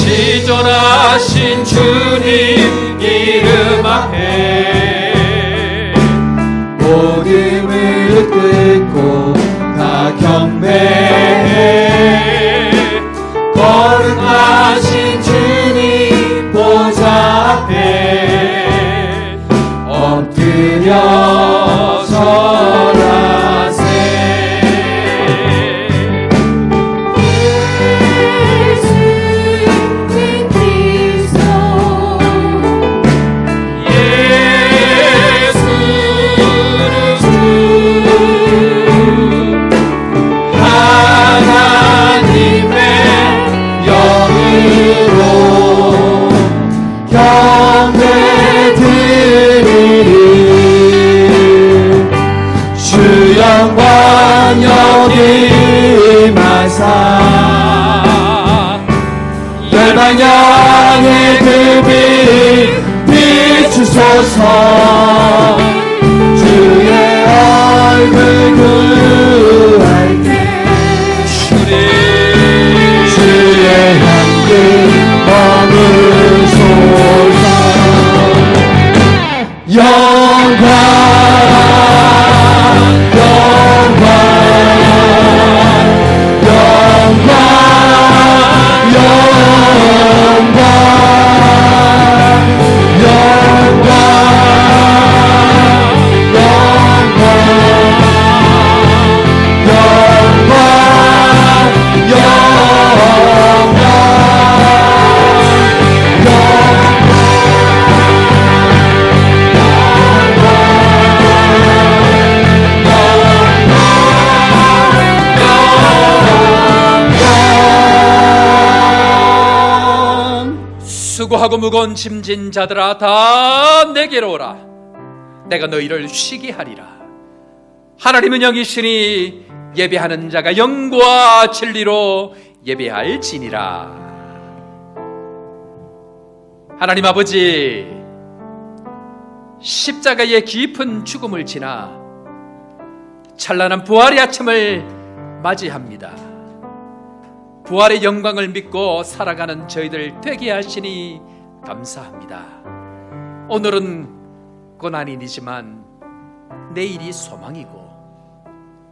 지존하신 주님 이름 앞에 모든 뜯고 다 경배해 거룩하신 주님 보좌 앞에 엎드려 절하세. 예수 있는 그리스도 예수는 주 하나님의 영으로 경배드리리 주 영광 여기 마사 열방 향해 그 빛 비추소서 주의 얼굴 구할 때 주의 향기 머무소서 영광 영광 영광 영광 영광 수고하고 무거운 짐진 자들아 다 내게로 오라. 내가 너희를 쉬게 하리라. 하나님은 영이시니 예배하는 자가 영과 진리로 예배할지니라. 하나님 아버지, 십자가의 깊은 죽음을 지나 찬란한 부활의 아침을 맞이합니다. 부활의 영광을 믿고 살아가는 저희들 되게 하시니 감사합니다. 오늘은 고난이지만 내일이 소망이고,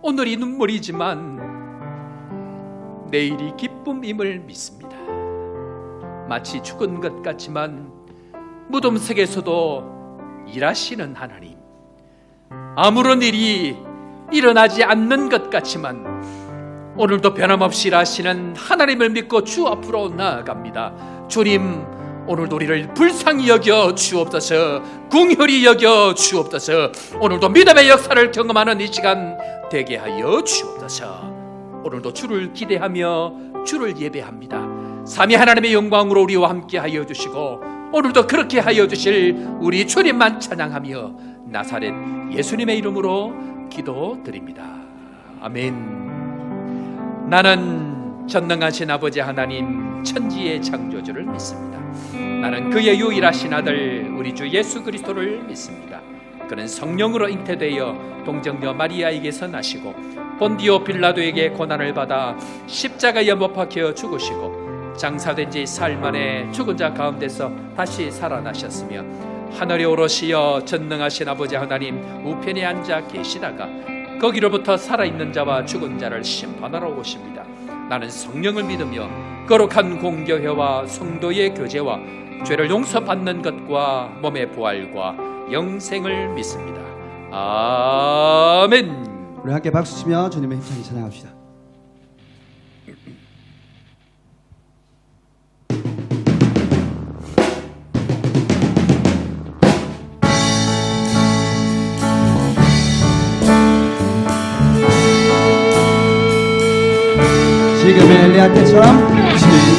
오늘이 눈물이지만 내일이 기쁨임을 믿습니다. 마치 죽은 것 같지만 무덤 속에서도 일하시는 하나님, 아무런 일이 일어나지 않는 것 같지만 오늘도 변함없이 일하시는 하나님을 믿고 주 앞으로 나아갑니다. 주님, 오늘도 우리를 불쌍히 여겨 주옵소서, 궁혈히 여겨 주옵소서. 오늘도 믿음의 역사를 경험하는 이 시간 되게 하여 주옵소서. 오늘도 주를 기대하며 주를 예배합니다. 삼위 하나님의 영광으로 우리와 함께 하여 주시고, 오늘도 그렇게 하여 주실 우리 주님만 찬양하며 나사렛 예수님의 이름으로 기도드립니다. 아멘. 나는 전능하신 아버지 하나님 천지의 창조주를 믿습니다. 나는 그의 유일하신 아들 우리 주 예수 그리스도를 믿습니다. 그는 성령으로 잉태되어 동정녀 마리아에게서 나시고 본디오 빌라도에게 고난을 받아 십자가에 못 박혀 죽으시고 장사된 지 사흘 만에 죽은 자 가운데서 다시 살아나셨으며 하늘에 오르시어 전능하신 아버지 하나님 우편에 앉아 계시다가 거기로부터 살아있는 자와 죽은 자를 심판하러 오십니다. 나는 성령을 믿으며 거룩한 공교회와 성도의 교제와 죄를 용서받는 것과 몸의 부활과 영생을 믿습니다. 아멘. 우리 함께 박수치며 주님의 힘차게 찬양합시다.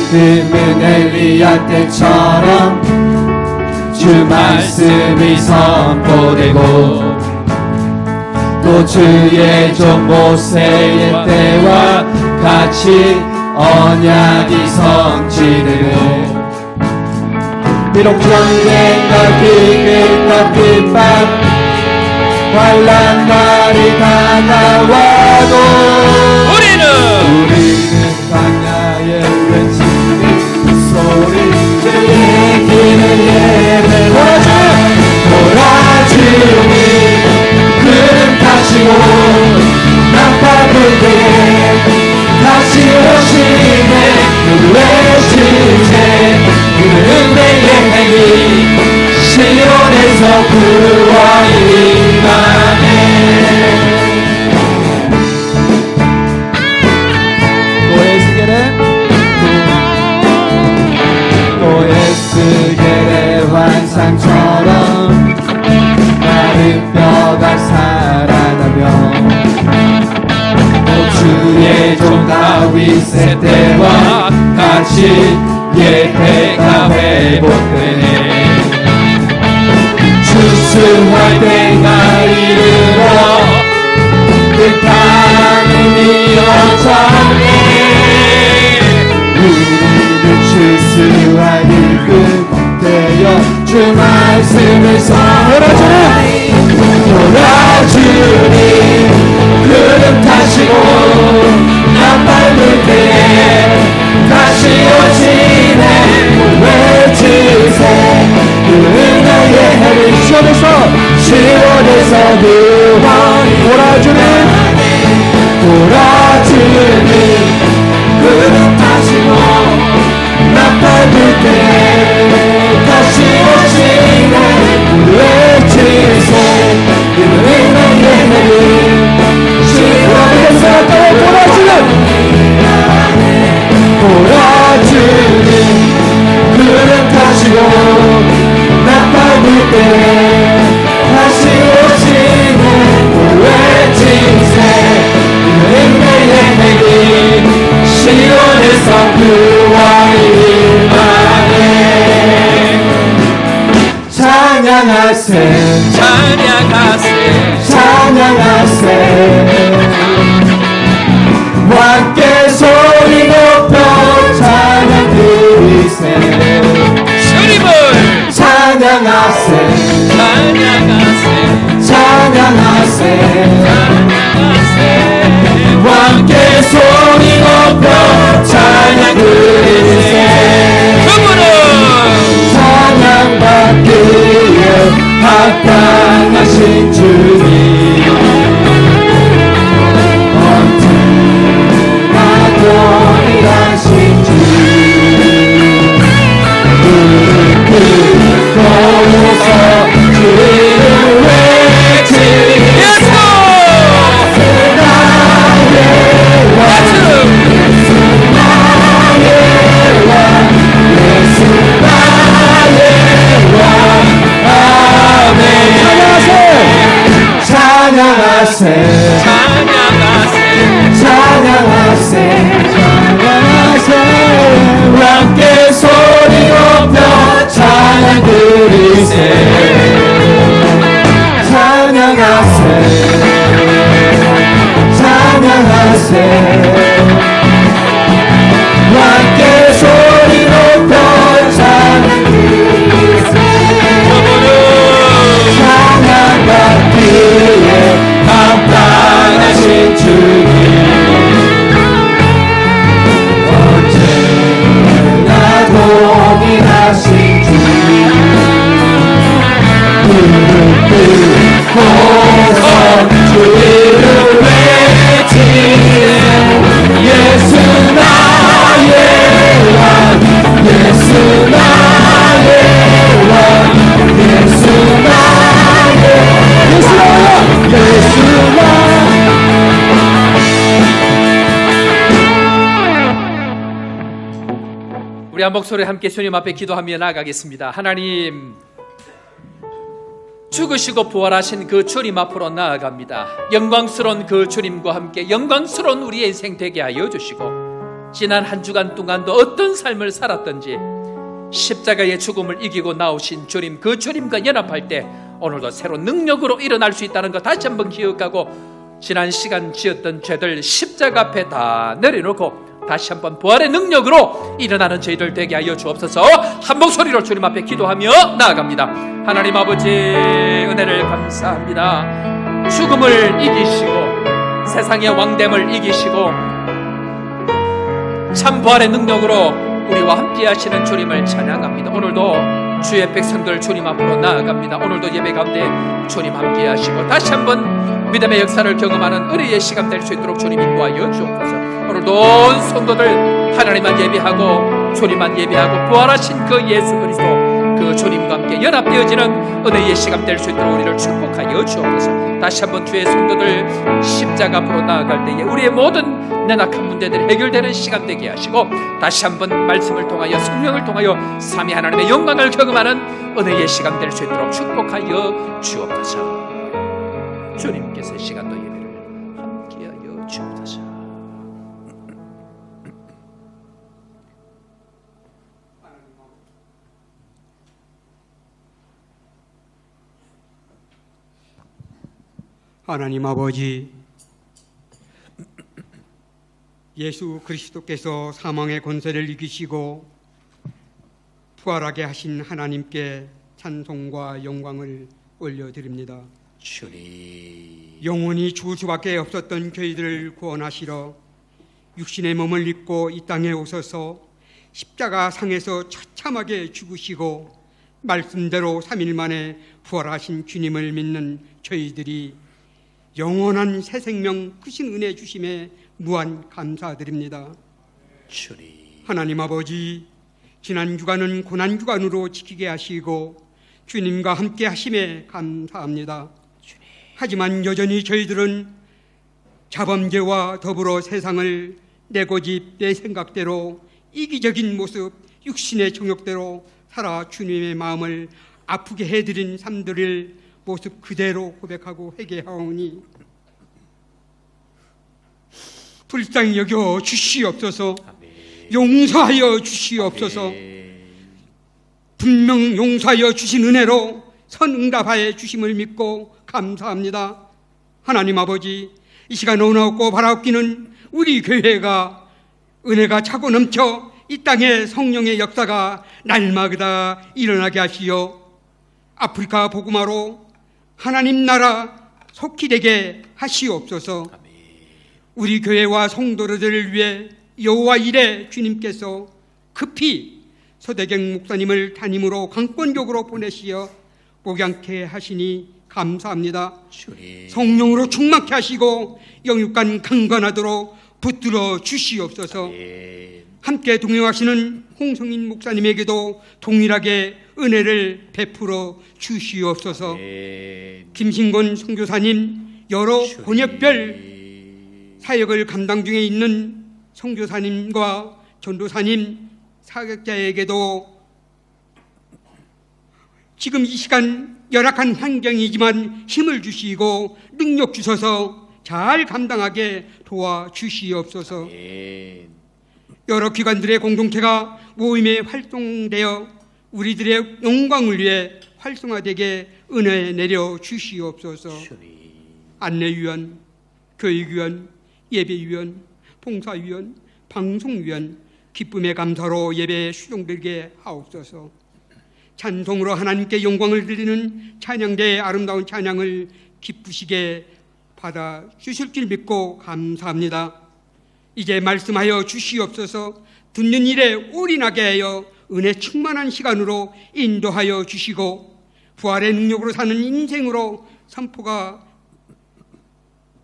지금은 엘리야 때처럼 주 말씀이 선포되고 또 주의 종 모세의 때와 같이 언약이 성취되고 비록 전쟁과 비극과 핍박 환난 날이 다가와도 우리는 광야에 외치는 소리 산상처럼 마른 뼈가 살아나며 주의 종 다윗의 때와 같이 예배가 회복되네. 추수할 때가 이르러 그 땅이 이어졌네. 우리는 추수할 일꾼 되어 주 말씀을 선포하니 돌아주니 구름 타시고 나 밟을 때에 다시 오시네. 외치세 그 은혜의 해를 시온에서 구원이 돌아주니 구름 타시고 나 밟을 때에 다시 오시네. 외치세 그 은혜의 해를 시온에서 돌아주니 구름 타시고 나 밟을 때 다시 오시네. 외치세 은혜의 해기 시온에서 구원이 임하네. 찬양하세 찬양하세 찬양하세 함께 소리 높여 찬양 드리세. 주님을 찬양하세 찬양하세 찬양하세 찬양하세 함께 소리 높여 찬양 드리세. 그분은 찬양받기에 합당하신 주님 동일하신 주 거기서 주를 외치리. 예수 나의 왕 예수 나의 왕 예수 나의 왕 아멘. 찬양하세 찬양하세 찬양하세 함께 소리 높여 찬양 드리세. 찬양하세 찬양하세 함께 소리 높여 찬양 드리세. 찬양받기에 합당하신 주님 동일하신 주 고성 주를 외치세. 예수 나의 왕 예수 나의 왕 예수 나의 예수 나의 우리 한 목소리 함께 주님 앞에 기도하며 나아가겠습니다. 하나님, 죽으시고 부활하신 그 주님 앞으로 나아갑니다. 영광스러운 그 주님과 함께 영광스러운 우리의 인생 되게 하여 주시고, 지난 한 주간 동안도 어떤 삶을 살았던지 십자가의 죽음을 이기고 나오신 주님, 그 주님과 연합할 때 오늘도 새로운 능력으로 일어날 수 있다는 것 다시 한번 기억하고, 지난 시간 지었던 죄들 십자가 앞에 다 내려놓고 다시 한번 부활의 능력으로 일어나는 저희들 되게 하여 주옵소서. 한 목소리로 주님 앞에 기도하며 나아갑니다. 하나님 아버지, 은혜를 감사합니다. 죽음을 이기시고 세상의 왕됨을 이기시고 참 부활의 능력으로 우리와 함께 하시는 주님을 찬양합니다. 오늘도 주의 백성들 주님 앞으로 나아갑니다. 오늘도 예배 가운데 주님 함께 하시고 다시 한번 믿음의 역사를 경험하는 은혜의 시간 될 수 있도록 주님 인도하여 주옵소서. 오늘도 온 성도들 하나님만 예배하고 주님만 예배하고 부활하신 그 예수 그리스도 그 주님과 함께 연합되어지는 은혜의 시간 될 수 있도록 우리를 축복하여 주옵소서. 다시 한번 주의 성도들 십자가 앞으로 나아갈 때에 우리의 모든 내낙한 문제들이 해결되는 시간 되게 하시고, 다시 한번 말씀을 통하여 성령을 통하여 삼위 하나님의 영광을 경험하는 은혜의 시간 될 수 있도록 축복하여 주옵소서. 주님께서 이 시간도 예배를 함께하여 주옵소서. 하나님 아버지, 예수 그리스도께서 사망의 권세를 이기시고 부활하게 하신 하나님께 찬송과 영광을 올려드립니다. 주님, 영원히 죽을 수밖에 없었던 저희들을 구원하시러 육신의 몸을 입고 이 땅에 오셔서 십자가 상에서 처참하게 죽으시고 말씀대로 3일 만에 부활하신 주님을 믿는 저희들이 영원한 새 생명 크신 은혜 주심에 무한 감사드립니다. 주님, 하나님 아버지, 지난 주간은 고난 주간으로 지키게 하시고 주님과 함께 하심에 감사합니다. 하지만 여전히 저희들은 자범죄와 더불어 세상을 내 고집, 내 생각대로 이기적인 모습, 육신의 정욕대로 살아 주님의 마음을 아프게 해드린 삶들을 모습 그대로 고백하고 회개하오니 불쌍히 여겨 주시옵소서. 용서하여 주시옵소서. 분명 용서하여 주신 은혜로 선응답하여 주심을 믿고 감사합니다. 하나님 아버지, 이 시간 원하옵고 바라옵기는 우리 교회가 은혜가 차고 넘쳐 이 땅에 성령의 역사가 날마다 일어나게 하시어 아프리카 복음화로 하나님 나라 속히 되게 하시옵소서. 우리 교회와 성도들을 위해 여호와 이레 주님께서 급히 서대경 목사님을 담임으로 강권적으로 보내시어 목양케 하시니 감사합니다. 주님, 성령으로 충만케 하시고 영육간 강건하도록 붙들어 주시옵소서. 함께 동행하시는 홍성인 목사님에게도 동일하게 은혜를 베풀어 주시옵소서. 김신곤 선교사님, 여러 권역별 사역을 감당 중에 있는 선교사님과 전도사님, 사역자에게도 지금 이 시간 열악한 환경이지만 힘을 주시고 능력 주셔서 잘 감당하게 도와주시옵소서. 여러 기관들의 공동체가 모임에 활동되어 우리들의 영광을 위해 활성화되게 은혜 내려 주시옵소서. 안내위원, 교육위원, 예배위원, 봉사위원, 방송위원, 기쁨의 감사로 예배에 수종되게 하옵소서. 찬송으로 하나님께 영광을 드리는 찬양대의 아름다운 찬양을 기쁘시게 받아 주실 줄 믿고 감사합니다. 이제 말씀하여 주시옵소서. 듣는 일에 올인하게 하여 은혜 충만한 시간으로 인도하여 주시고 부활의 능력으로 사는 인생으로 선포가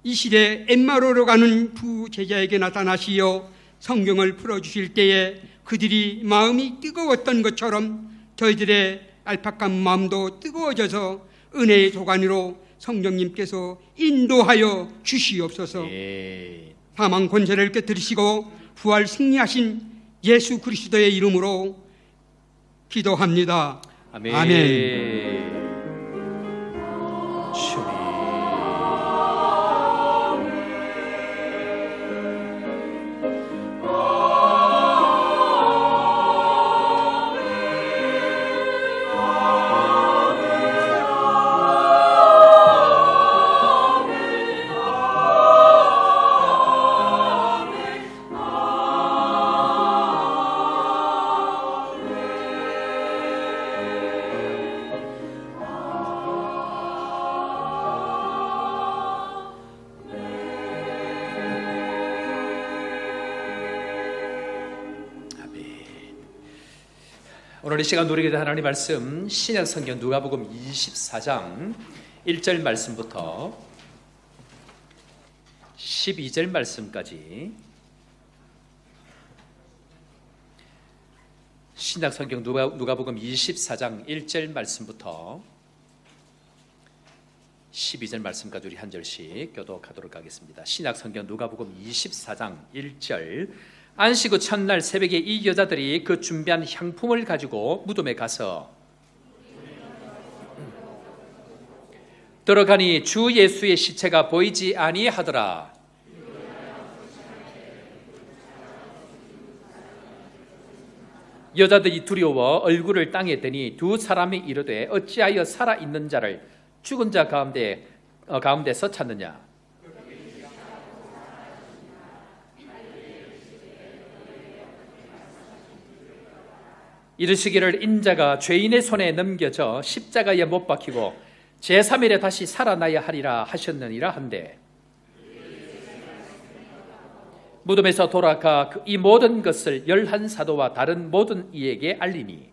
이 시대 엠마오로 가는 두 제자에게 나타나시어 성경을 풀어주실 때에 그들이 마음이 뜨거웠던 것처럼 저희들의 알팍한 마음도 뜨거워져서 은혜의 도가니로 성령님께서 인도하여 주시옵소서. 사망 권세를 깨뜨리시고 부활 승리하신 예수 그리스도의 이름으로 기도합니다. 아멘. 아멘. 주님, 오늘 이 시간 누리게 될 하나님 말씀 신약 성경 누가복음 24장 1절 말씀부터 12절 말씀까지 신약성경 누가복음 24장 1절 말씀부터 12절 말씀까지 우리 한 절씩 교독하도록 하겠습니다. 신약성경 누가복음 24장 1절. 안식 후 첫날 새벽에 이 여자들이 그 준비한 향품을 가지고 무덤에 가서 들어가니 주 예수의 시체가 보이지 아니하더라. 여자들이 두려워 얼굴을 땅에 대니 두 사람이 이르되 어찌하여 살아있는 자를 죽은 자 가운데서 찾느냐. 이르시기를 인자가 죄인의 손에 넘겨져 십자가에 못 박히고 제3일에 다시 살아나야 하리라 하셨느니라 한데, 무덤에서 돌아가 이 모든 것을 11사도와 다른 모든 이에게 알리니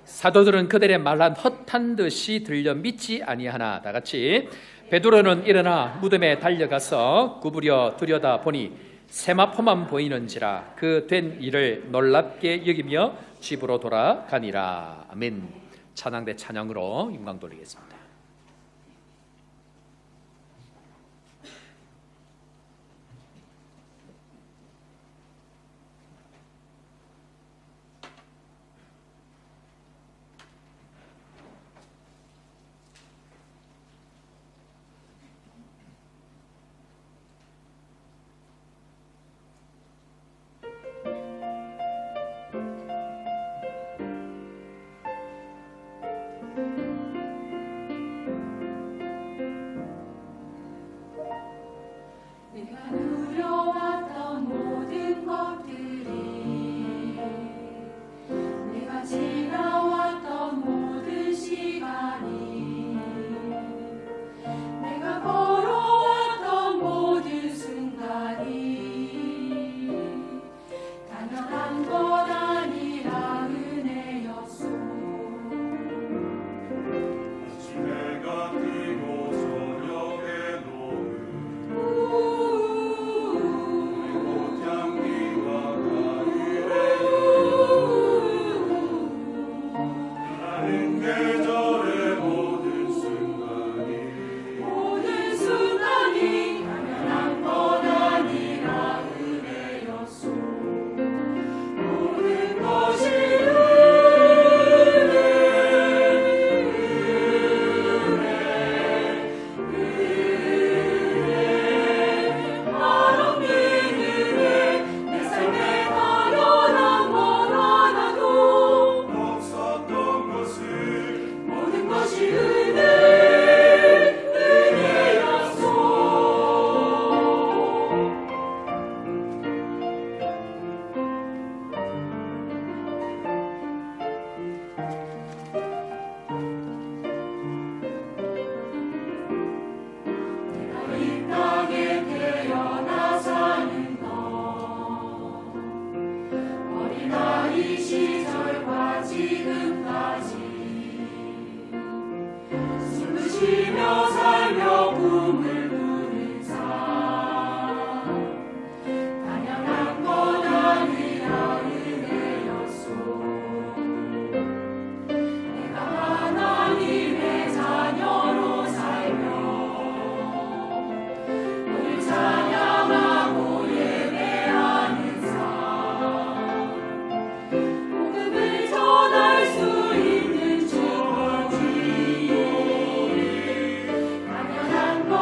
사도들은 그들의 말한 헛한 듯이 들려 믿지 아니하나. 다 같이. 베드로는 일어나 무덤에 달려가서 구부려 들여다 보니 세마포만 보이는지라 그 된 일을 놀랍게 여기며 집으로 돌아가니라. 아멘. 찬양대 찬양으로 영광 돌리겠습니다. 내가 누려왔던 모든 것들이, 내가 지나왔던 모든 시간이, 내가 걸어왔던 모든 순간이 단연한 것 아니라 은혜였소. 내가 뛰고 저녁에 노을 꽃향기와 가을의 나는 계절의 모든 순간이 당연한 것 아니라 은혜였소. 모든 것이 하나님의 은혜, 내 삶에 당연한 것 하나도 없었던 것을 모든 것이 은혜였소. 내가 이 땅에 태어나 사는 것, 어린아이 시절과 지금까지 숨을 쉬며 살며 꿈을 꾸는 삶, 당연한 것 아니라 은혜였소. 내가 하나님의 자녀로 살며 오늘 찬양하고 예배하는 삶, 복음을 전할 수 있는 축복이 당연한 것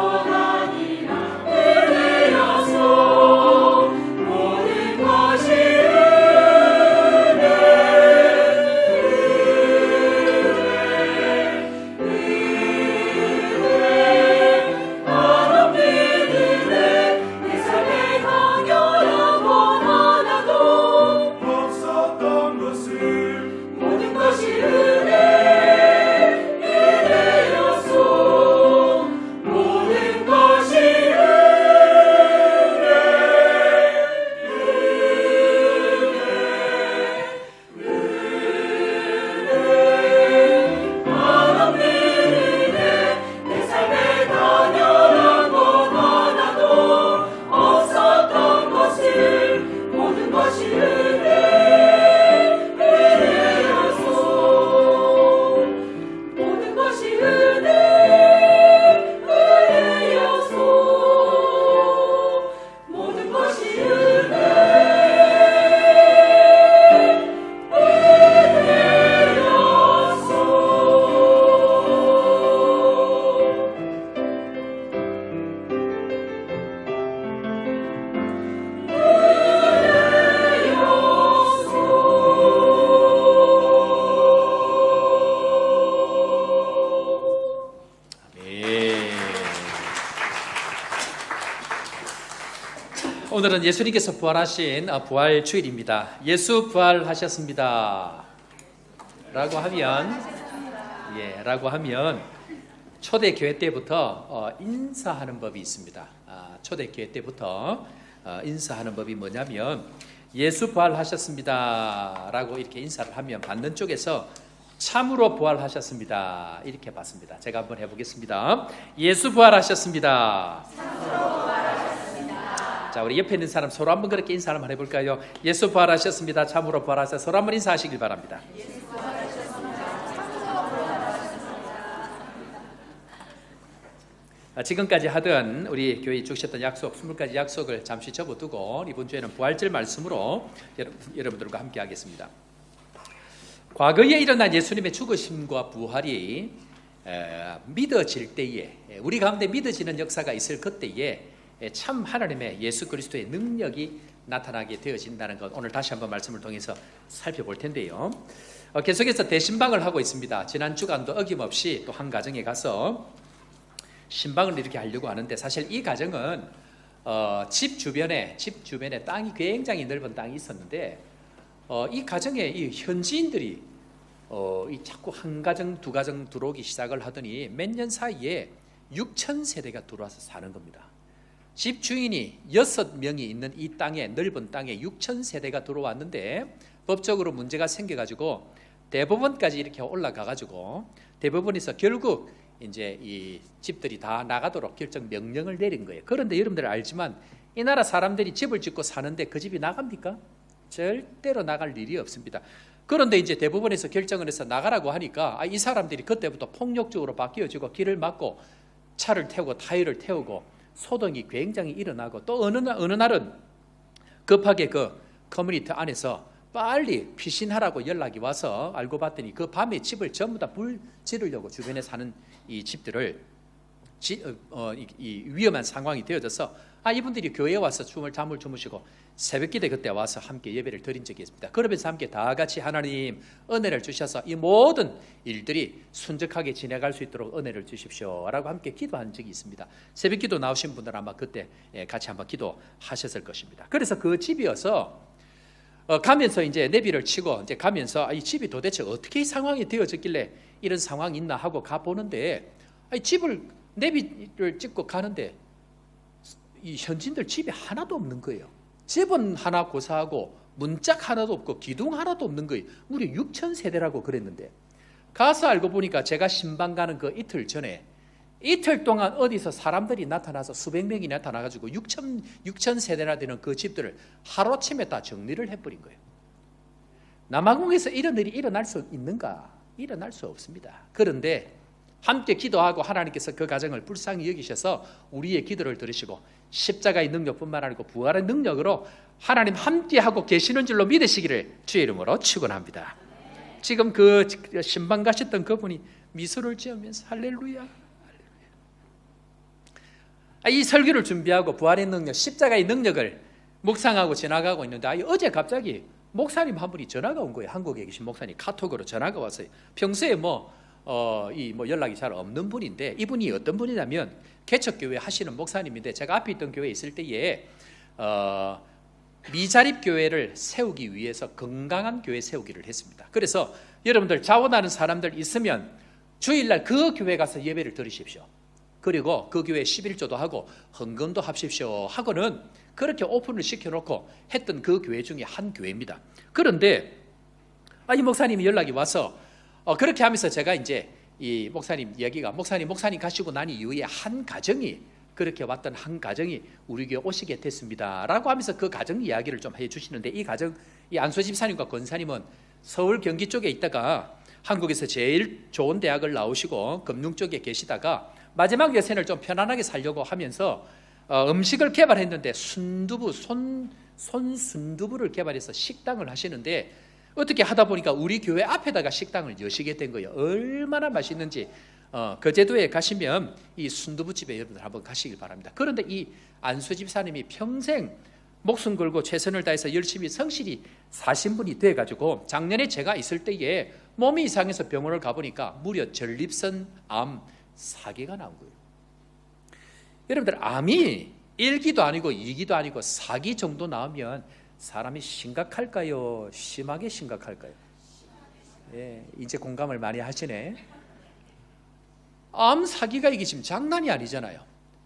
오늘은 예수님께서 부활하신 부활 주일입니다. 예수 부활하셨습니다. 라고 하면 초대교회 때부터 인사하는 법이 있습니다. 초대교회 때부터 인사하는 법이 뭐냐면 예수 부활하셨습니다 라고 이렇게 인사를 하면 받는 쪽에서 참으로 부활하셨습니다 이렇게 받습니다. 제가 한번 해보겠습니다. 예수 부활하셨습니다. 자, 우리 옆에 있는 사람 서로 한번 그렇게 인사 한번 해볼까요? 예수 부활하셨습니다. 참으로 부활하셨습니다. 서로 한번 인사하시길 바랍니다. 지금까지 하던 우리 교회 주셨던 약속 20가지 약속을 잠시 접어두고 이번 주에는 부활절 말씀으로 여러분들과 함께 하겠습니다. 과거에 일어난 예수님의 죽으심과 부활이 믿어질 때에, 우리 가운데 믿어지는 역사가 있을 그때에 참 하나님의 예수 그리스도의 능력이 나타나게 되어진다는 것, 오늘 다시 한번 말씀을 통해서 살펴볼 텐데요. 계속해서 대신방을 하고 있습니다. 지난 주간도 어김없이 또 한 가정에 가서 신방을 이렇게 하려고 하는데, 사실 이 가정은 집 주변에 땅이 굉장히 넓은 땅이 있었는데, 이 가정에 이 현지인들이 이 자꾸 한 가정 두 가정 들어오기 시작을 하더니 몇 년 사이에 6,000세대가 들어와서 사는 겁니다. 집 주인이 6명이 있는 이 땅에, 넓은 땅에 6,000세대가 들어왔는데 법적으로 문제가 생겨가지고 대법원까지 이렇게 올라가가지고 대법원에서 결국 이제 이 집들이 다 나가도록 결정 명령을 내린 거예요. 그런데 여러분들 알지만 이 나라 사람들이 집을 짓고 사는데 그 집이 나갑니까? 절대로 나갈 일이 없습니다. 그런데 이제 대법원에서 결정을 해서 나가라고 하니까 이 사람들이 그때부터 폭력적으로 바뀌어지고 길을 막고 차를 태우고 타이어를 태우고 소동이 굉장히 일어나고, 또 어느 날은 급하게 그 커뮤니티 안에서 빨리 피신하라고 연락이 와서 알고 봤더니 그 밤에 집을 전부 다 불 지르려고 주변에 사는 이 집들을 이 위험한 상황이 되어져서 이분들이 교회에 와서 잠을 주무시고 새벽기도에 그때 와서 함께 예배를 드린 적이 있습니다. 그러면서 함께 다 같이 하나님 은혜를 주셔서 이 모든 일들이 순적하게 지나갈 수 있도록 은혜를 주십시오 라고 함께 기도한 적이 있습니다. 새벽기도 나오신 분들은 아마 그때 같이 한번 기도하셨을 것입니다. 그래서 그 집이어서 가면서 이제 내비를 치고 이제 가면서 이 집이 도대체 어떻게 이 상황이 되어졌길래 이런 상황이 있나 하고 가보는데, 집을 내비를 찍고 가는데 이 현지인들 집이 하나도 없는 거예요. 집은 하나 고사하고 문짝 하나도 없고 기둥 하나도 없는 거예요. 무려 6,000세대라고 그랬는데, 가서 알고 보니까 제가 신방 가는 그 이틀 전에 이틀 동안 어디서 사람들이 나타나서 수백 명이 나타나가지고 6,000세대나 되는 그 집들을 하루아침에 다 정리를 해버린 거예요. 남아공에서 이런 일이 일어날 수 있는가? 일어날 수 없습니다. 그런데 함께 기도하고 하나님께서 그 가정을 불쌍히 여기셔서 우리의 기도를 들으시고 십자가의 능력뿐만 아니고 부활의 능력으로 하나님 함께하고 계시는 줄로 믿으시기를 주의 이름으로 축원합니다. 지금 그 신방 가셨던 그분이 미소를 지으면서 할렐루야, 이 설교를 준비하고 부활의 능력, 십자가의 능력을 묵상하고 지나가고 있는데 어제 갑자기 목사님 한 분이 전화가 온 거예요. 한국에 계신 목사님 카톡으로 전화가 왔어요. 평소에 연락이 잘 없는 분인데, 이분이 어떤 분이냐면 개척교회 하시는 목사님인데, 제가 앞에 있던 교회에 있을 때에 미자립 교회를 세우기 위해서 건강한 교회 세우기를 했습니다. 그래서 여러분들 자원하는 사람들 있으면 주일날 그 교회 가서 예배를 드리십시오. 그리고 그 교회에 11조도 하고 헌금도 합십시오 하고는 그렇게 오픈을 시켜놓고 했던 그 교회 중에 한 교회입니다. 그런데 이 목사님이 연락이 와서 그렇게 하면서 제가 이제 이 목사님 이야기가 목사님 가시고 난 이후에 한 가정이, 그렇게 왔던 한 가정이 우리 교회 오시게 됐습니다 라고 하면서 그 가정 이야기를 좀 해주시는데, 이 가정, 이 안수 집사님과 권사님은 서울 경기 쪽에 있다가 한국에서 제일 좋은 대학을 나오시고 금융 쪽에 계시다가 마지막 여생을 좀 편안하게 살려고 하면서 음식을 개발했는데 순두부, 손순두부를 개발해서 식당을 하시는데, 어떻게 하다 보니까 우리 교회 앞에다가 식당을 여시게 된 거예요. 얼마나 맛있는지 거제도에 가시면 이 순두부집에 여러분들 한번 가시길 바랍니다. 그런데 이 안수 집사님이 평생 목숨 걸고 최선을 다해서 열심히 성실히 사신 분이 돼가지고 작년에 제가 있을 때에 몸이 이상해서 병원을 가보니까 무려 전립선 암 4개가 나온 거예요. 여러분들 암이 1기도 아니고 2기도 아니고 4기 정도 나오면 사람이 심각할까요? 심하게 심각할까요? 예, 이제 공감을 많이 하시네. 암 4기가 이게 지금 장난이 아니잖아요.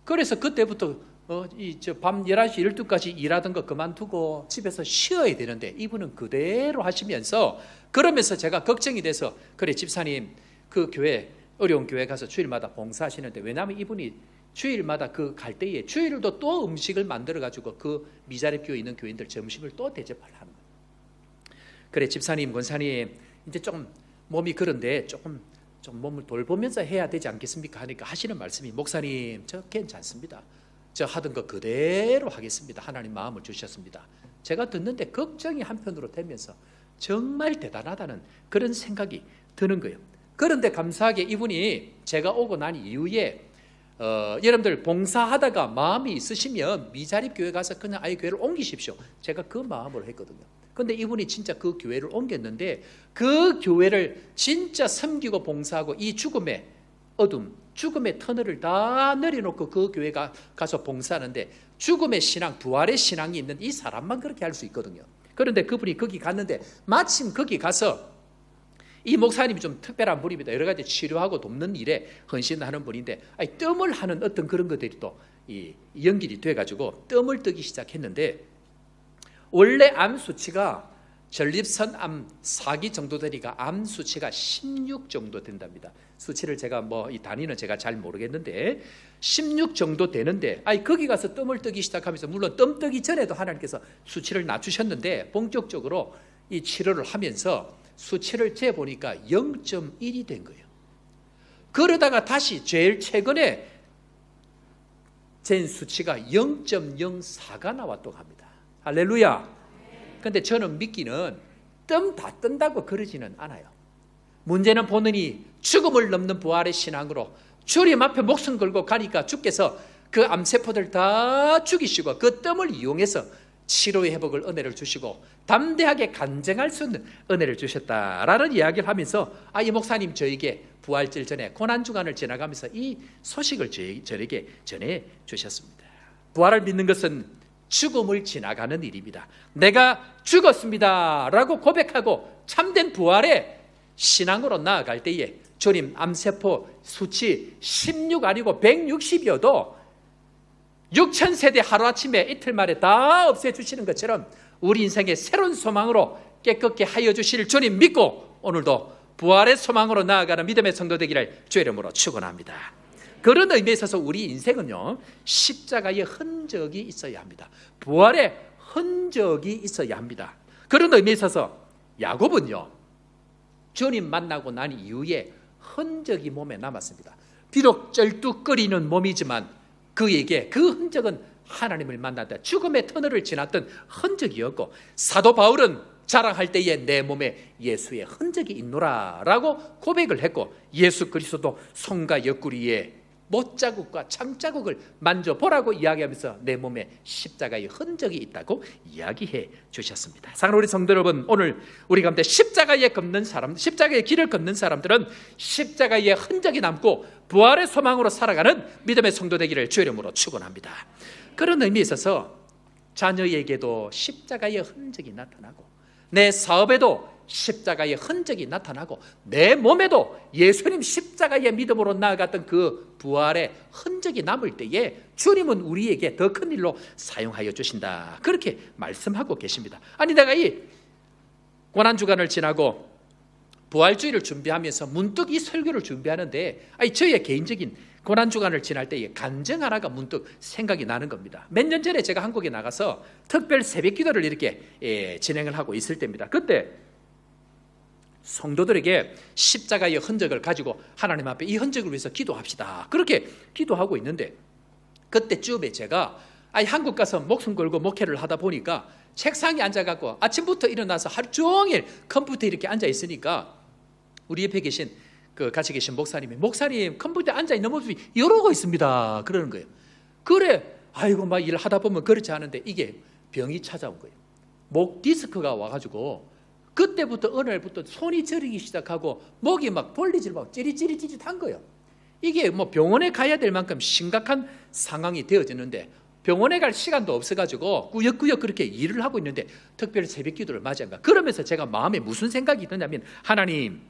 그래서 그때부터 밤 11시, 12까지 일하던 거 그만두고 집에서 쉬어야 되는데 이분은 그대로 하시면서, 그러면서 제가 걱정이 돼서, 그래 집사님 그 교회, 어려운 교회 가서 주일마다 봉사하시는데, 왜냐하면 이분이 주일마다 그 갈 때에 주일도 또 음식을 만들어 가지고 그 미자립 교회 있는 교인들 점심을 또 대접하려 하는 거예요. 그래 집사님, 권사님 이제 조금 몸이 그런데 조금 좀 몸을 돌보면서 해야 되지 않겠습니까? 하니까 하시는 말씀이, 목사님 저 괜찮습니다. 저 하던 거 그대로 하겠습니다. 하나님 마음을 주셨습니다. 제가 듣는데 걱정이 한편으로 되면서 정말 대단하다는 그런 생각이 드는 거예요. 그런데 감사하게 이분이 제가 오고 난 이후에 여러분들 봉사하다가 마음이 있으시면 미자립 교회 가서 그냥 아예 교회를 옮기십시오. 제가 그 마음으로 했거든요. 근데 이분이 진짜 그 교회를 옮겼는데, 그 교회를 진짜 섬기고 봉사하고 이 죽음의 어둠, 죽음의 터널을 다 내려놓고 그 교회 가서 봉사하는데, 죽음의 신앙, 부활의 신앙이 있는 이 사람만 그렇게 할 수 있거든요. 그런데 그분이 거기 갔는데, 마침 거기 가서 이 목사님이 좀 특별한 분입니다. 여러 가지 치료하고 돕는 일에 헌신하는 분인데, 뜸을 하는 어떤 그런 것들이 또 연결이 돼가지고 뜸을 뜨기 시작했는데, 원래 암 수치가 전립선 암 4기 정도 되니까 암 수치가 16 정도 된답니다. 수치를 제가 이 단위는 제가 잘 모르겠는데 16 정도 되는데, 거기 가서 뜸을 뜨기 시작하면서, 물론 뜸 뜨기 전에도 하나님께서 수치를 낮추셨는데 본격적으로 이 치료를 하면서 수치를 재보니까 0.1이 된 거예요. 그러다가 다시 제일 최근에 잰 수치가 0.04가 나왔다고 합니다. 할렐루야. 근데 저는 믿기는 뜸 다 뜬다고 그러지는 않아요. 문제는 보느니 죽음을 넘는 부활의 신앙으로 주님 앞에 목숨 걸고 가니까 주께서 그 암세포들 다 죽이시고 그 뜸을 이용해서 치료의 회복을 은혜를 주시고 담대하게 간증할 수 있는 은혜를 주셨다라는 이야기를 하면서, 이 목사님 저에게 부활절 전에 고난주간을 지나가면서 이 소식을 저에게 전해 주셨습니다. 부활을 믿는 것은 죽음을 지나가는 일입니다. 내가 죽었습니다 라고 고백하고 참된 부활의 신앙으로 나아갈 때에 주님 암세포 수치 16 아니고 160이어도 6000세대 하루아침에 이틀 만에 다 없애주시는 것처럼 우리 인생의 새로운 소망으로 깨끗게 하여 주실 주님 믿고 오늘도 부활의 소망으로 나아가는 믿음의 성도 되기를 주의 이름으로 축원합니다. 그런 의미에 있어서 우리 인생은요, 십자가의 흔적이 있어야 합니다. 부활의 흔적이 있어야 합니다. 그런 의미에 있어서 야곱은요, 주님 만나고 난 이후에 흔적이 몸에 남았습니다. 비록 쩔뚝거리는 몸이지만 그에게 그 흔적은 하나님을 만났다, 죽음의 터널을 지났던 흔적이었고, 사도 바울은 자랑할 때에 내 몸에 예수의 흔적이 있노라 라고 고백을 했고, 예수 그리스도 손과 옆구리에 못자국과 창자국을 만져보라고 이야기하면서 내 몸에 십자가의 흔적이 있다고 이야기해 주셨습니다. 사랑하는 우리 성도 여러분, 오늘 우리 가운데 십자가의 길을 걷는 사람들은 십자가의 흔적이 남고 부활의 소망으로 살아가는 믿음의 성도 되기를 주의 이름으로 축원합니다. 그런 의미에 있어서 자녀에게도 십자가의 흔적이 나타나고, 내 사업에도 십자가의 흔적이 나타나고, 내 몸에도 예수님 십자가의 믿음으로 나아갔던 그 부활의 흔적이 남을 때에 주님은 우리에게 더 큰 일로 사용하여 주신다, 그렇게 말씀하고 계십니다. 내가 이 고난주간을 지나고 부활주의를 준비하면서 문득 이 설교를 준비하는데, 저의 개인적인 고난주간을 지날 때에 간증 하나가 문득 생각이 나는 겁니다. 몇 년 전에 제가 한국에 나가서 특별 새벽기도를 이렇게 진행을 하고 있을 때입니다. 그때 성도들에게 십자가의 흔적을 가지고 하나님 앞에 이 흔적을 위해서 기도합시다, 그렇게 기도하고 있는데, 그때쯤에 제가 한국 가서 목숨 걸고 목회를 하다 보니까 책상에 앉아갖고 아침부터 일어나서 하루 종일 컴퓨터에 이렇게 앉아 있으니까 우리 옆에 계신 같이 계신 목사님 컴퓨터에 앉아있는 모습이 이러고 있습니다 그러는 거예요. 그래 막 일을 하다 보면 그렇지 않은데 이게 병이 찾아온 거예요. 목 디스크가 와가지고 그때부터 어느 날부터 손이 저리기 시작하고 목이 막 벌리질 찌릿찌릿한 거예요. 이게 병원에 가야 될 만큼 심각한 상황이 되어지는데 병원에 갈 시간도 없어가지고 꾸역꾸역 그렇게 일을 하고 있는데 특별히 새벽 기도를 맞이한 거야. 그러면서 제가 마음에 무슨 생각이 드냐면, 하나님,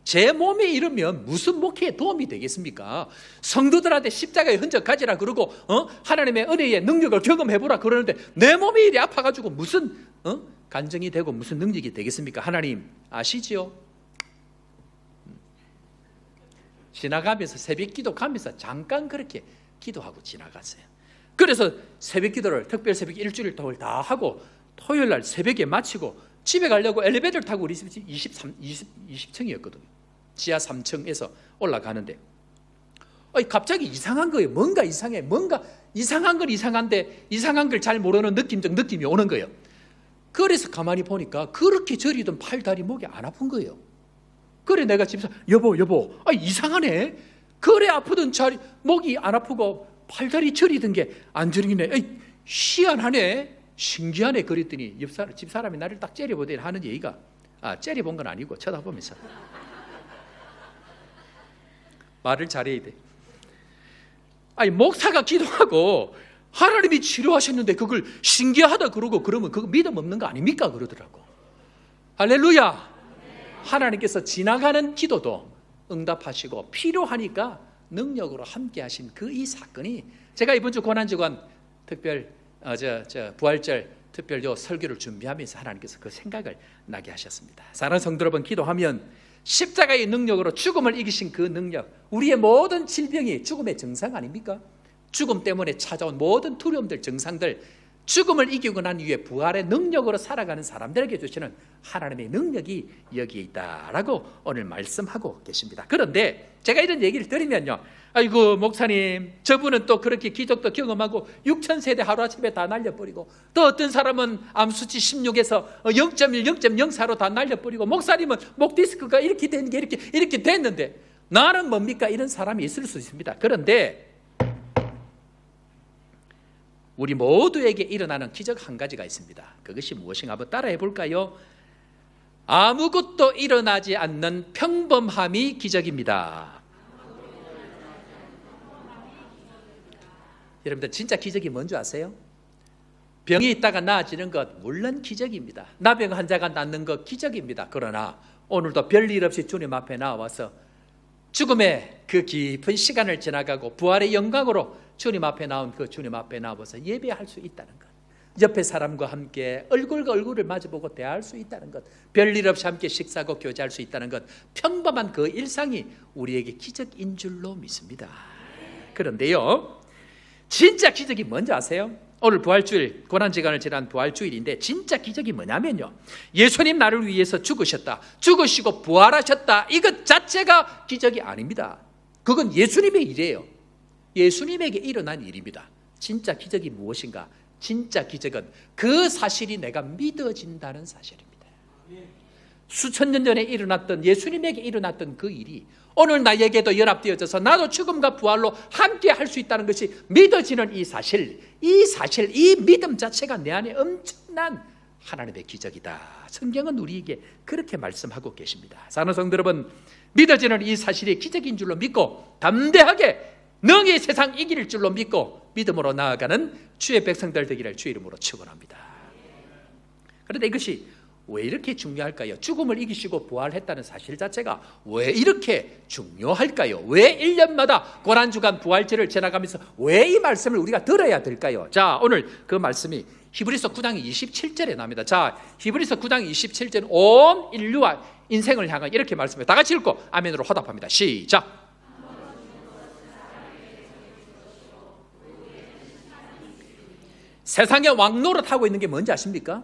제 몸이 이러면 무슨 목회에 도움이 되겠습니까? 성도들한테 십자가의 흔적 가지라 그러고 하나님의 은혜의 능력을 경험해보라 그러는데 내 몸이 이리 아파가지고 무슨 간증이 되고 무슨 능력이 되겠습니까? 하나님 아시지요? 지나가면서 새벽 기도 가면서 잠깐 그렇게 기도하고 지나갔어요. 그래서 새벽 기도를 특별 새벽 일주일 동안 다 하고 토요일 날 새벽에 마치고 집에 가려고 엘리베이터를 타고 우리 집이 20층이었거든요. 지하 3층에서 올라가는데 갑자기 이상한 거예요. 뭔가 이상해. 뭔가 이상한 건 이상한데 이상한 걸 잘 모르는 느낌적 느낌이 오는 거예요. 그래서 가만히 보니까 그렇게 저리던 팔, 다리, 목이 안 아픈 거예요. 그래 내가 집에서 여보 이상하네. 그래 아프던 자리 목이 안 아프고 팔다리 저리던 게 안 저리네. 희한하네. 신기하네. 그랬더니 집 사람이 나를 딱 째려보더니 하는 얘기가, 째려본 건 아니고 쳐다보면서 말을 잘해야 돼. 목사가 기도하고 하나님이 치료하셨는데 그걸 신기하다 그러고 그러면 그거 믿음 없는 거 아닙니까? 그러더라고. 할렐루야. 하나님께서 지나가는 기도도 응답하시고 필요하니까 능력으로 함께 하신 그 이 사건이, 제가 이번 주 고난주간 특별 부활절 특별 설교를 준비하면서 하나님께서 그 생각을 나게 하셨습니다. 사랑하는 성도 여러분, 기도하면 십자가의 능력으로 죽음을 이기신 그 능력, 우리의 모든 질병이 죽음의 증상 아닙니까? 죽음 때문에 찾아온 모든 두려움들, 증상들, 죽음을 이기고 난 이후에 부활의 능력으로 살아가는 사람들에게 주시는 하나님의 능력이 여기에 있다라고 오늘 말씀하고 계십니다. 그런데 제가 이런 얘기를 드리면요, 아이고 목사님, 저분은 또 그렇게 기적도 경험하고 6,000세대 하루아침에 다 날려버리고, 또 어떤 사람은 암수치 16에서 0.1, 0.04로 다 날려버리고, 목사님은 목 디스크가 이렇게 된 게 이렇게 됐는데 나는 뭡니까? 이런 사람이 있을 수 있습니다. 그런데 우리 모두에게 일어나는 기적 한 가지가 있습니다. 그것이 무엇인가 한번 따라해 볼까요? 아무것도 일어나지 않는 평범함이 기적입니다. 여러분들 진짜 기적이 뭔지 아세요? 병이 있다가 나아지는 것 물론 기적입니다. 나병 환자가 낫는 것 기적입니다. 그러나 오늘도 별일 없이 주님 앞에 나와서 죽음의 그 깊은 시간을 지나가고 부활의 영광으로 주님 앞에 나온 그 주님 앞에 나와서 예배할 수 있다는 것, 옆에 사람과 함께 얼굴과 얼굴을 마주보고 대화할 수 있다는 것, 별일 없이 함께 식사하고 교제할 수 있다는 것, 평범한 그 일상이 우리에게 기적인 줄로 믿습니다. 그런데요, 진짜 기적이 뭔지 아세요? 오늘 부활주일, 고난주간을 지난 부활주일인데 진짜 기적이 뭐냐면요, 예수님 나를 위해서 죽으셨다, 죽으시고 부활하셨다, 이것 자체가 기적이 아닙니다. 그건 예수님의 일이에요. 예수님에게 일어난 일입니다. 진짜 기적이 무엇인가? 진짜 기적은 그 사실이 내가 믿어진다는 사실입니다. 수천 년 전에 일어났던, 예수님에게 일어났던 그 일이 오늘 나에게도 연합되어져서 나도 죽음과 부활로 함께 할 수 있다는 것이 믿어지는 이 사실, 이 믿음 자체가 내 안에 엄청난 하나님의 기적이다. 성경은 우리에게 그렇게 말씀하고 계십니다. 사랑하는 성도 여러분, 믿어지는 이 사실이 기적인 줄로 믿고 담대하게 능히 세상 이길 줄로 믿고 믿음으로 나아가는 주의 백성들 되기를 주의 이름으로 축원합니다. 그런데 이것이 왜 이렇게 중요할까요? 죽음을 이기시고 부활했다는 사실 자체가 왜 이렇게 중요할까요? 왜 1년마다 고난주간 부활절을 지나가면서 왜 이 말씀을 우리가 들어야 될까요? 자, 오늘 그 말씀이 히브리서 9장 27절에 나옵니다. 자, 히브리서 9장 27절은 온 인류와 인생을 향한 이렇게 말씀해요. 다 같이 읽고 아멘으로 화답합니다. 시작. 세상에 왕 노릇하고 있는 게 뭔지 아십니까?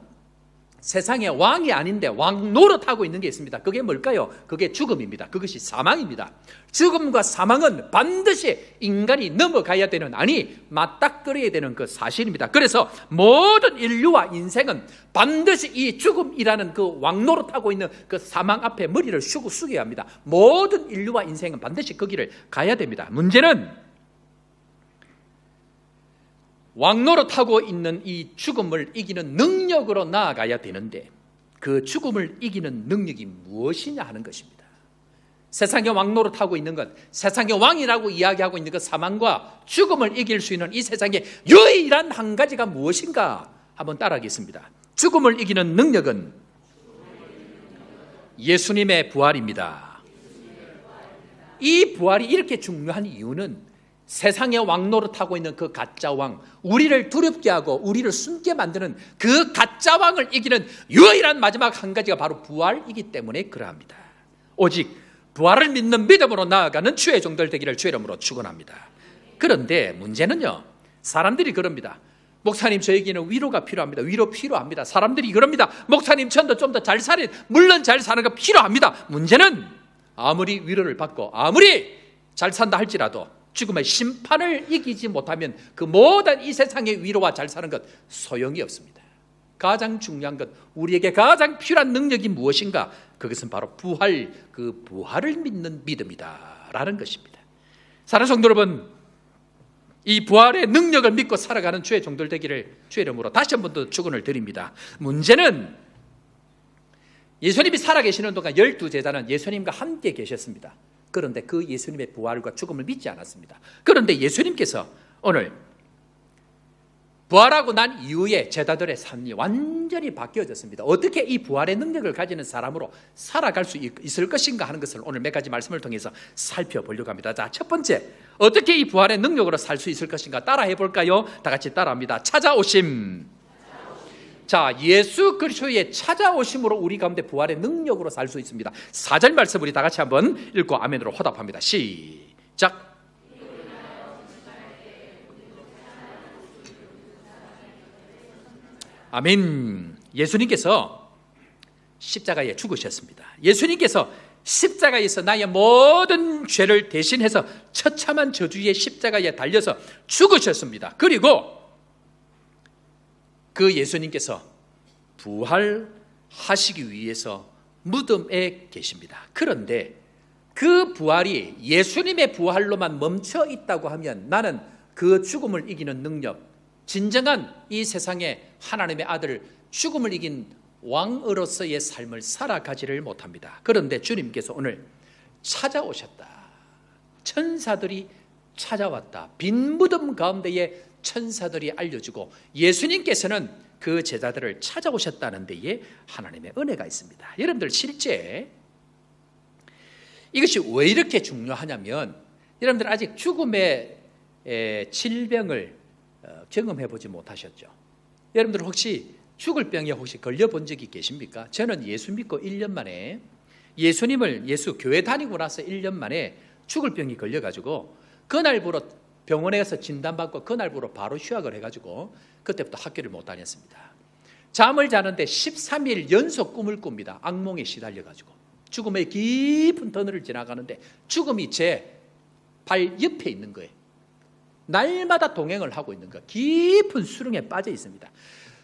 세상에 왕이 아닌데 왕 노릇하고 있는 게 있습니다. 그게 뭘까요? 그게 죽음입니다. 그것이 사망입니다. 죽음과 사망은 반드시 인간이 넘어가야 되는, 아니 맞닥뜨려야 되는 그 사실입니다. 그래서 모든 인류와 인생은 반드시 이 죽음이라는 그 왕 노릇하고 있는 그 사망 앞에 머리를 숙여야 합니다. 모든 인류와 인생은 반드시 그 길을 가야 됩니다. 문제는 왕노릇하고 있는 이 죽음을 이기는 능력으로 나아가야 되는데 그 죽음을 이기는 능력이 무엇이냐 하는 것입니다. 세상의 왕 노릇하고 있는 것, 세상의 왕이라고 이야기하고 있는 것, 사망과 죽음을 이길 수 있는 이 세상의 유일한 한 가지가 무엇인가 한번 따라하겠습니다. 죽음을 이기는 능력은 예수님의 부활입니다. 이 부활이 이렇게 중요한 이유는 세상의 왕 노릇하고 있는 그 가짜 왕, 우리를 두렵게 하고 우리를 숨게 만드는 그 가짜 왕을 이기는 유일한 마지막 한 가지가 바로 부활이기 때문에 그러합니다. 오직 부활을 믿는 믿음으로 나아가는 주의 종들 되기를 주의 이름으로 축원합니다. 그런데 문제는요, 사람들이 그럽니다. 목사님, 저에게는 위로가 필요합니다. 위로 필요합니다. 사람들이 그럽니다. 목사님, 전도 좀 더 잘 살인, 물론 잘 사는 거 필요합니다. 문제는 아무리 위로를 받고 아무리 잘 산다 할지라도 죽음의 심판을 이기지 못하면 그 모든 이 세상의 위로와 잘 사는 것 소용이 없습니다. 가장 중요한 것, 우리에게 가장 필요한 능력이 무엇인가? 그것은 바로 부활, 그 부활을 믿는 믿음이다라는 것입니다. 사랑하는 성도 여러분, 이 부활의 능력을 믿고 살아가는 주의 종들 되기를 주의 이름으로 다시 한 번 더 축원을 드립니다. 문제는 예수님이 살아계시는 동안 12제자는 예수님과 함께 계셨습니다. 그런데 그 예수님의 부활과 죽음을 믿지 않았습니다. 그런데 예수님께서 오늘 부활하고 난 이후에 제자들의 삶이 완전히 바뀌어졌습니다. 어떻게 이 부활의 능력을 가지는 사람으로 살아갈 수 있을 것인가 하는 것을 오늘 몇 가지 말씀을 통해서 살펴보려고 합니다. 자, 첫 번째, 어떻게 이 부활의 능력으로 살 수 있을 것인가 따라해 볼까요? 다 같이 따라합니다. 찾아오심. 자, 예수 그리스도의 찾아오심으로 우리 가운데 부활의 능력으로 살 수 있습니다. 4절 말씀 우리 다 같이 한번 읽고 아멘으로 화답합니다. 시작. 아멘. 예수님께서 십자가에 죽으셨습니다. 예수님께서 십자가에서 나의 모든 죄를 대신해서 처참한 저주의 십자가에 달려서 죽으셨습니다. 그리고 그 예수님께서 부활하시기 위해서 무덤에 계십니다. 그런데 그 부활이 예수님의 부활로만 멈춰 있다고 하면 나는 그 죽음을 이기는 능력, 진정한 이 세상에 하나님의 아들, 죽음을 이긴 왕으로서의 삶을 살아가지를 못합니다. 그런데 주님께서 오늘 찾아오셨다. 천사들이 찾아왔다. 빈 무덤 가운데에 천사들이 알려주고 예수님께서는 그 제자들을 찾아오셨다는 데에 하나님의 은혜가 있습니다. 여러분들, 실제 이것이 왜 이렇게 중요하냐면, 여러분들 아직 죽음의 질병을 경험해 보지 못하셨죠. 여러분들 혹시 죽을 병에 혹시 걸려본 적이 계십니까? 저는 예수 믿고 1년 만에, 예수 교회 다니고 나서 1년 만에 죽을 병이 걸려가지고 그날부로 병원에 가서 진단받고 그날부로 바로 휴학을 해가지고 그때부터 학교를 못 다녔습니다. 잠을 자는데 13일 연속 꿈을 꿉니다. 악몽에 시달려가지고 죽음의 깊은 터널을 지나가는데 죽음이 제 발 옆에 있는 거예요. 날마다 동행을 하고 있는 거, 깊은 수렁에 빠져 있습니다.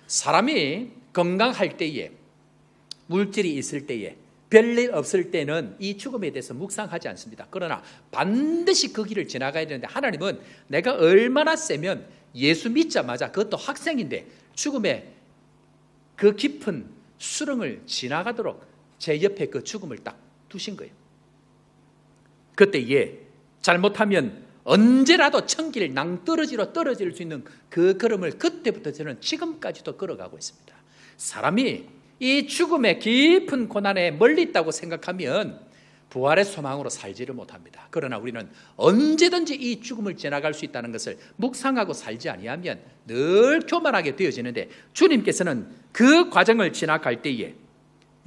사람이 건강할 때에, 물질이 있을 때에, 별일 없을 때는 이 죽음에 대해서 묵상하지 않습니다. 그러나 반드시 그 길을 지나가야 되는데, 하나님은 내가 얼마나 세면 예수 믿자마자, 그것도 학생인데 죽음의 그 깊은 수렁을 지나가도록 제 옆에 그 죽음을 딱 두신 거예요. 그때에 잘못하면 언제라도 천길 낭떠러지로 떨어질 수 있는 그 걸음을 그때부터 저는 지금까지도 걸어가고 있습니다. 사람이 이 죽음의 깊은 고난에 멀리 있다고 생각하면 부활의 소망으로 살지를 못합니다. 그러나 우리는 언제든지 이 죽음을 지나갈 수 있다는 것을 묵상하고 살지 아니하면 늘 교만하게 되어지는데, 주님께서는 그 과정을 지나갈 때에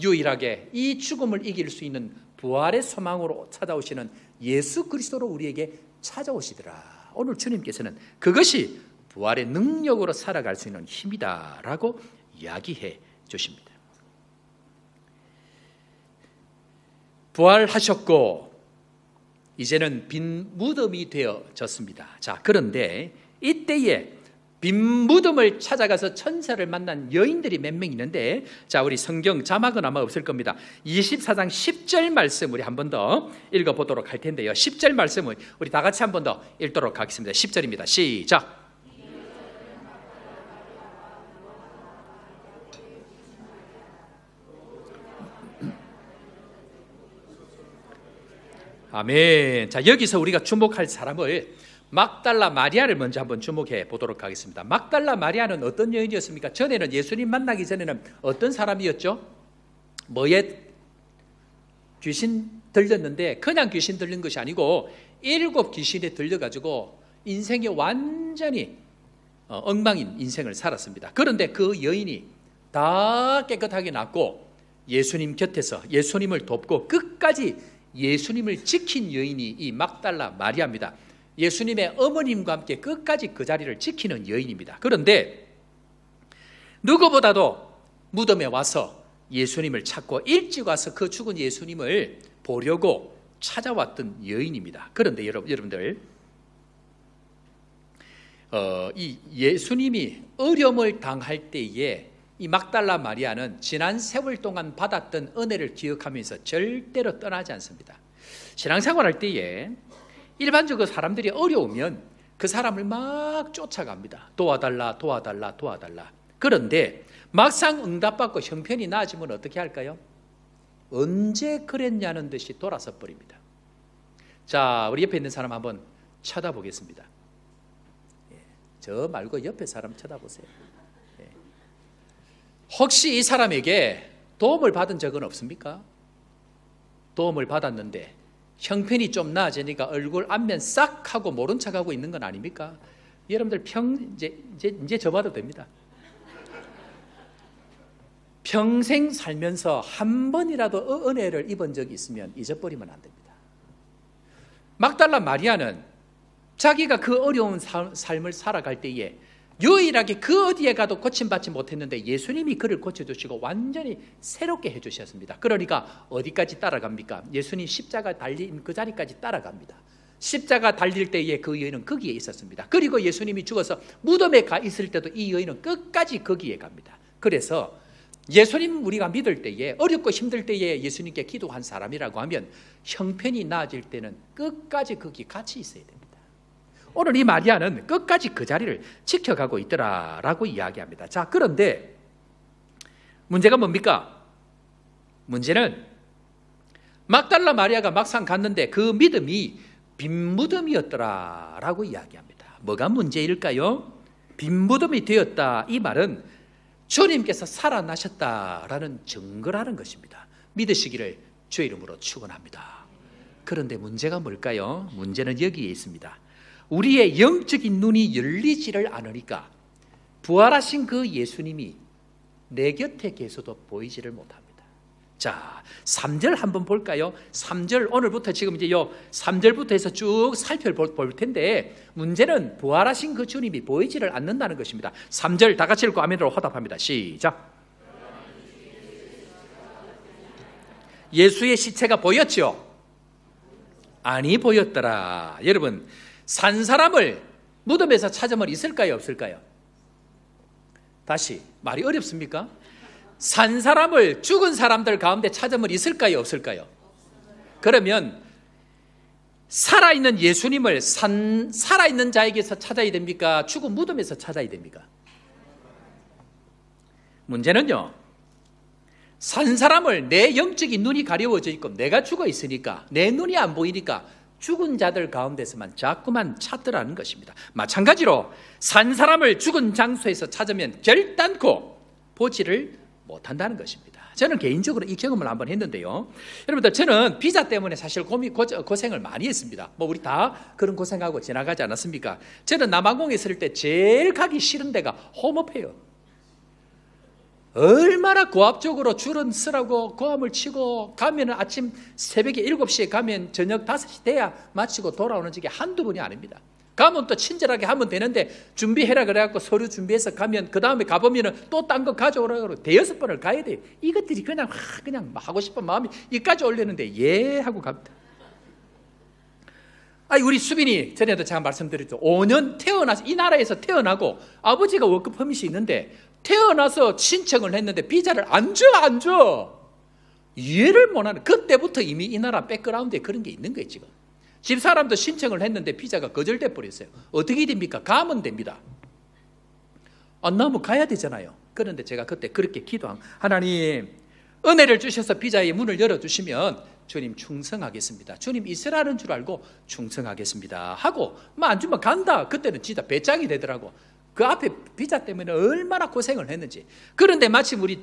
유일하게 이 죽음을 이길 수 있는 부활의 소망으로 찾아오시는 예수 그리스도로 우리에게 찾아오시더라. 오늘 주님께서는 그것이 부활의 능력으로 살아갈 수 있는 힘이다라고 이야기해 주십니다. 부활하셨고 이제는 빈 무덤이 되어졌습니다. 자, 그런데 이때에 빈 무덤을 찾아가서 천사를 만난 여인들이 몇 명 있는데, 자, 우리 성경 자막은 아마 없을 겁니다. 24장 10절 말씀 우리 한 번 더 읽어보도록 할 텐데요. 10절 말씀을 우리 다 같이 한 번 더 읽도록 하겠습니다. 10절입니다. 시작. 아멘. 자, 여기서 우리가 주목할 사람을 막달라 마리아를 먼저 한번 주목해 보도록 하겠습니다. 막달라 마리아는 어떤 여인이었습니까? 전에는 예수님 만나기 전에는 어떤 사람이었죠? 뭐에 귀신 들렸는데 그냥 귀신 들린 것이 아니고 7 귀신에 들려가지고 인생이 완전히 엉망인 인생을 살았습니다. 그런데 그 여인이 다 깨끗하게 낫고 예수님 곁에서 예수님을 돕고 끝까지 예수님을 지킨 여인이 이 막달라 마리아입니다. 예수님의 어머님과 함께 끝까지 그 자리를 지키는 여인입니다. 그런데 누구보다도 무덤에 와서 예수님을 찾고 일찍 와서 그 죽은 예수님을 보려고 찾아왔던 여인입니다. 그런데 여러분들 이 예수님이 어려움을 당할 때에 이 막달라 마리아는 지난 세월 동안 받았던 은혜를 기억하면서 절대로 떠나지 않습니다. 신앙생활할 때에 일반적으로 사람들이 어려우면 그 사람을 막 쫓아갑니다. 도와달라 도와달라 도와달라. 그런데 막상 응답받고 형편이 나아지면 어떻게 할까요? 언제 그랬냐는 듯이 돌아서 버립니다. 자, 우리 옆에 있는 사람 한번 쳐다보겠습니다. 저 말고 옆에 사람 쳐다보세요. 혹시 이 사람에게 도움을 받은 적은 없습니까? 도움을 받았는데 형편이 좀 나아지니까 얼굴 안면 싹 하고 모른 척하고 있는 건 아닙니까? 여러분들 이제 접어도 됩니다. 평생 살면서 한 번이라도 은혜를 입은 적이 있으면 잊어버리면 안 됩니다. 막달라 마리아는 자기가 그 어려운 삶을 살아갈 때에 유일하게 그 어디에 가도 고침받지 못했는데 예수님이 그를 고쳐주시고 완전히 새롭게 해주셨습니다. 그러니까 어디까지 따라갑니까? 예수님 십자가 달린 그 자리까지 따라갑니다. 십자가 달릴 때에 그 여인은 거기에 있었습니다. 그리고 예수님이 죽어서 무덤에 가 있을 때도 이 여인은 끝까지 거기에 갑니다. 그래서 예수님 우리가 믿을 때에 어렵고 힘들 때에 예수님께 기도한 사람이라고 하면 형편이 나아질 때는 끝까지 거기 같이 있어야 됩니다. 오늘 이 마리아는 끝까지 그 자리를 지켜가고 있더라라고 이야기합니다. 자, 그런데 문제가 뭡니까? 문제는 막달라 마리아가 막상 갔는데 그 믿음이 빈 무덤이었더라라고 이야기합니다. 뭐가 문제일까요? 빈 무덤이 되었다. 이 말은 주님께서 살아나셨다라는 증거라는 것입니다. 믿으시기를 주의 이름으로 축원합니다. 그런데 문제가 뭘까요? 문제는 여기에 있습니다. 우리의 영적인 눈이 열리지를 않으니까 부활하신 그 예수님이 내 곁에 계셔도 보이지를 못합니다. 자, 3절 한번 볼까요? 3절 오늘부터 지금 이제 요 3절부터 해서 쭉 살펴볼 텐데 문제는 부활하신 그 주님이 보이지를 않는다는 것입니다. 3절 다 같이 읽고 아멘으로 화답합니다. 시작. 예수의 시체가 보였죠? 아니 보였더라. 여러분 산 사람을 무덤에서 찾으면 있을까요? 없을까요? 다시 말이 어렵습니까? 산 사람을 죽은 사람들 가운데 찾으면 있을까요? 없을까요? 그러면 살아있는 예수님을 살아있는 자에게서 찾아야 됩니까? 죽은 무덤에서 찾아야 됩니까? 문제는요, 산 사람을 내 영적인 눈이 가려워져 있고 내가 죽어 있으니까 내 눈이 안 보이니까 죽은 자들 가운데서만 자꾸만 찾더라는 것입니다. 마찬가지로 산 사람을 죽은 장소에서 찾으면 결단코 보지를 못한다는 것입니다. 저는 개인적으로 이 경험을 한번 했는데요. 여러분들 저는 비자 때문에 사실 고생을 많이 했습니다. 뭐 우리 다 그런 고생하고 지나가지 않았습니까? 저는 남아공에 있을 때 제일 가기 싫은 데가 홈업해요. 얼마나 고압적으로 줄은 서라고 고함을 치고 가면 아침 새벽에 7시에 가면 저녁 5시 돼야 마치고 돌아오는 적이 한두 번이 아닙니다. 가면 또 친절하게 하면 되는데 준비해라 그래갖고 서류 준비해서 가면 그 다음에 가보면 또 딴 거 가져오라고 그러고 대여섯 번을 가야 돼요. 이것들이 그냥 하고 싶은 마음이 이까지 올리는데 예 하고 갑니다. 우리 수빈이 전에도 제가 말씀드렸죠. 5년 태어나서 이 나라에서 태어나고 아버지가 워크 퍼밋이 있는데 태어나서 신청을 했는데 비자를 안 줘. 이해를 못하는, 그때부터 이미 이 나라 백그라운드에 그런 게 있는 거예요. 지금 집사람도 신청을 했는데 비자가 거절돼 버렸어요. 어떻게 됩니까? 가면 됩니다. 안 나오면 가야 되잖아요. 그런데 제가 그때 그렇게 기도한, 하나님 은혜를 주셔서 비자의 문을 열어주시면 주님 충성하겠습니다. 주님 이스라엘인 줄 알고 충성하겠습니다 하고 안 주면 간다. 그때는 진짜 배짱이 되더라고. 그 앞에 비자 때문에 얼마나 고생을 했는지. 그런데 마침 우리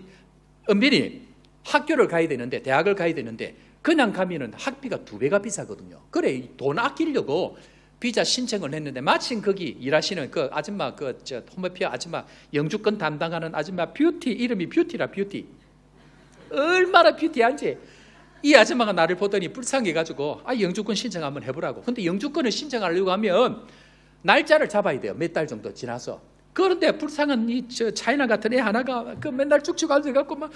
은빈이 학교를 가야 되는데, 대학을 가야 되는데 그냥 가면은 학비가 2배가 비싸거든요. 그래 돈 아끼려고 비자 신청을 했는데 마침 거기 일하시는 그 아줌마, 홈페이지 아줌마, 영주권 담당하는 아줌마, 뷰티, 이름이 뷰티라. 뷰티 얼마나 뷰티한지. 이 아줌마가 나를 보더니 불쌍해가지고 영주권 신청 한번 해보라고. 근데 영주권을 신청하려고 하면 날짜를 잡아야 돼요. 몇 달 정도 지나서. 그런데 불쌍한 이 차이나 같은 애 하나가 그 맨날 쭉쭉 앉아갖고 막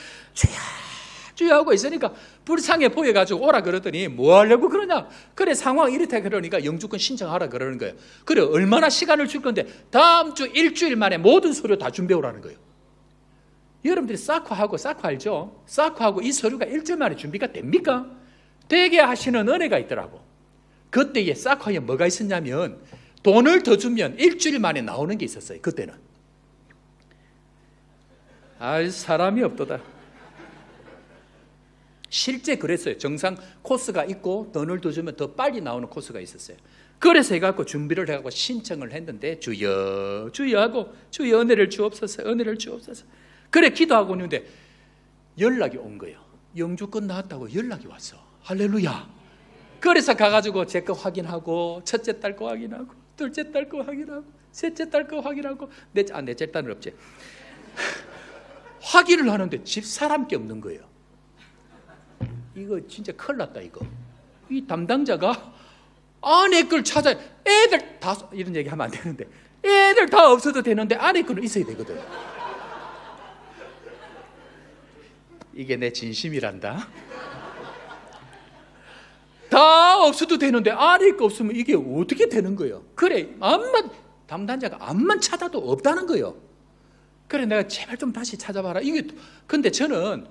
주야 하고 있으니까 불쌍해 보여가지고 오라 그러더니 뭐 하려고 그러냐. 그래 상황 이렇다 그러니까 영주권 신청하라 그러는 거예요. 그래 얼마나 시간을 줄 건데 다음 주 일주일 만에 모든 서류 다 준비해 오라는 거예요. 여러분들이 사쿠하고 사쿠 알죠? 사쿠하고 이 서류가 일주일 만에 준비가 됩니까? 되게 하시는 은혜가 있더라고. 그때에 사쿠에 뭐가 있었냐면 돈을 더 주면 일주일 만에 나오는 게 있었어요. 그때는. 사람이 없도다. 실제 그랬어요. 정상 코스가 있고 돈을 더 주면 더 빨리 나오는 코스가 있었어요. 그래서 해갖고 준비를 해갖고 신청을 했는데 주여 주여 하고 주여 은혜를 주옵소서, 은혜를 주옵소서. 그래 기도하고 있는데 연락이 온 거예요. 영주권 나왔다고 연락이 왔어. 할렐루야. 그래서 가가지고 제 거 확인하고 첫째 딸 거 확인하고 둘째 딸 거 확인하고 셋째 딸 거 확인하고 넷째 딸은 없지. 확인을 하는데 집사람께 없는 거예요. 이거 진짜 큰일 났다 이거. 이 담당자가 아내 걸 찾아. 애들 다 이런 얘기 하면 안 되는데 애들 다 없어도 되는데 아내 거는 있어야 되거든. 이게 내 진심이란다. 다 없어도 되는데 아내 거 없으면 이게 어떻게 되는 거예요? 그래 담당자가 암만 찾아도 없다는 거예요. 그래 내가 제발 좀 다시 찾아봐라. 이게 근데 저는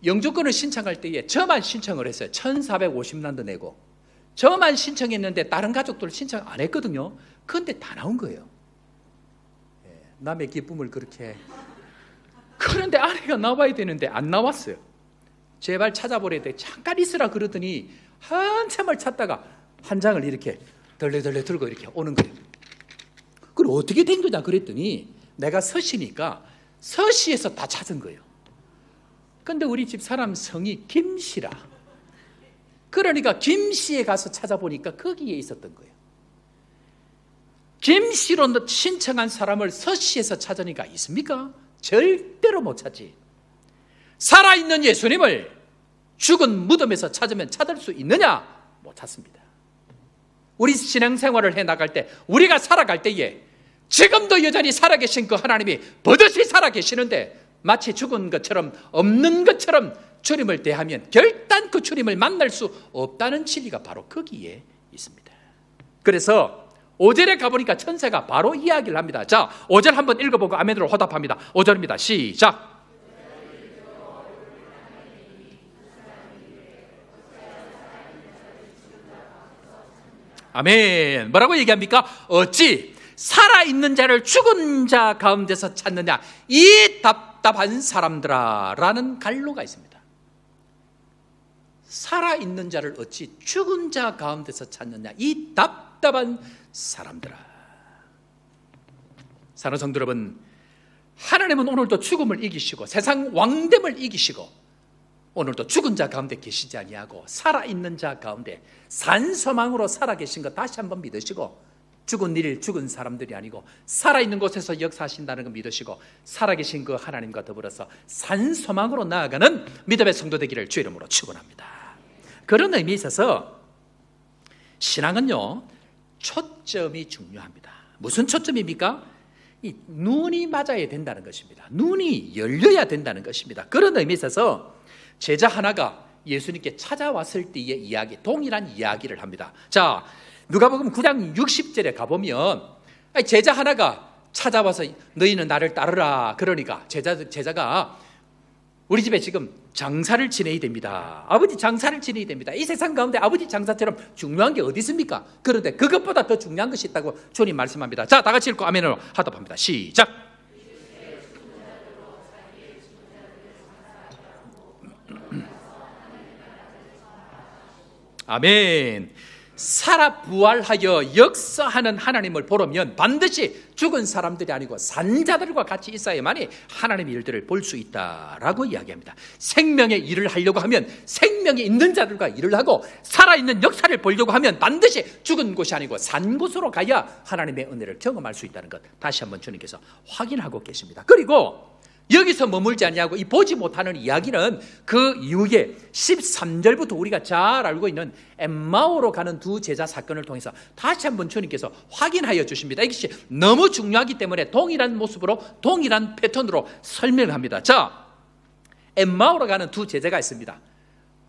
영주권을 신청할 때에 저만 신청을 했어요. 1,450란드 내고 저만 신청했는데 다른 가족들 신청 안 했거든요. 그런데 다 나온 거예요. 남의 기쁨을 그렇게. 그런데 아내가 나와야 되는데 안 나왔어요. 제발 찾아보래 돼. 잠깐 있으라 그러더니 한참을 찾다가 한 장을 이렇게 덜레덜레 들고 이렇게 오는 거예요. 그럼 어떻게 된 거냐 그랬더니 내가 서시니까 서시에서 다 찾은 거예요. 근데 우리 집 사람 성이 김씨라. 그러니까 김씨에 가서 찾아보니까 거기에 있었던 거예요. 김씨로 신청한 사람을 서시에서 찾으니까 있습니까? 절대로 못 찾지. 살아있는 예수님을 죽은 무덤에서 찾으면 찾을 수 있느냐? 못 찾습니다. 우리 신앙생활을 해나갈 때 우리가 살아갈 때에 지금도 여전히 살아계신 그 하나님이 버젓이 살아계시는데 마치 죽은 것처럼 없는 것처럼 주님을 대하면 결단 그 주님을 만날 수 없다는 진리가 바로 거기에 있습니다. 그래서 5절에 가보니까 천사가 바로 이야기를 합니다. 자, 5절 한번 읽어보고 아멘으로 화답합니다. 5절입니다. 시작. 아멘. 뭐라고 얘기합니까? 어찌 살아있는 자를 죽은 자 가운데서 찾느냐 이 답답한 사람들아 라는 갈로가 있습니다. 살아있는 자를 어찌 죽은 자 가운데서 찾느냐 이 답답한 사람들아. 사랑하는 성도 여러분, 하나님은 오늘도 죽음을 이기시고 세상 왕됨을 이기시고 오늘도 죽은 자 가운데 계시지 아니하고 살아있는 자 가운데 산소망으로 살아계신 것 다시 한번 믿으시고 죽은 일 죽은 사람들이 아니고 살아있는 곳에서 역사하신다는 걸 믿으시고 살아계신 그 하나님과 더불어서 산소망으로 나아가는 믿음의 성도 되기를 주 이름으로 축원합니다. 그런 의미에 있어서 신앙은요 초점이 중요합니다. 무슨 초점입니까? 이 눈이 맞아야 된다는 것입니다. 눈이 열려야 된다는 것입니다. 그런 의미에 있어서 제자 하나가 예수님께 찾아왔을 때의 이야기, 동일한 이야기를 합니다. 자, 누가복음 9장 60절에 가보면 제자 하나가 찾아와서 너희는 나를 따르라. 그러니까 제자가 우리 집에 지금 장사를 지내야 됩니다. 아버지 장사를 지내야 됩니다. 이 세상 가운데 아버지 장사처럼 중요한 게 어디 있습니까? 그런데 그것보다 더 중요한 것이 있다고 주님 말씀합니다. 자, 다 같이 읽고 아멘으로 하답합니다. 시작. 아멘. 살아 부활하여 역사하는 하나님을 보려면 반드시 죽은 사람들이 아니고 산 자들과 같이 있어야만이 하나님의 일들을 볼 수 있다라고 이야기합니다. 생명의 일을 하려고 하면 생명이 있는 자들과 일을 하고 살아있는 역사를 보려고 하면 반드시 죽은 곳이 아니고 산 곳으로 가야 하나님의 은혜를 경험할 수 있다는 것 다시 한번 주님께서 확인하고 계십니다. 그리고 여기서 머물지 아니하고 이 보지 못하는 이야기는 그 이후에 13절부터 우리가 잘 알고 있는 엠마오로 가는 두 제자 사건을 통해서 다시 한번 주님께서 확인하여 주십니다. 이것이 너무 중요하기 때문에 동일한 모습으로 동일한 패턴으로 설명합니다. 자, 엠마오로 가는 두 제자가 있습니다.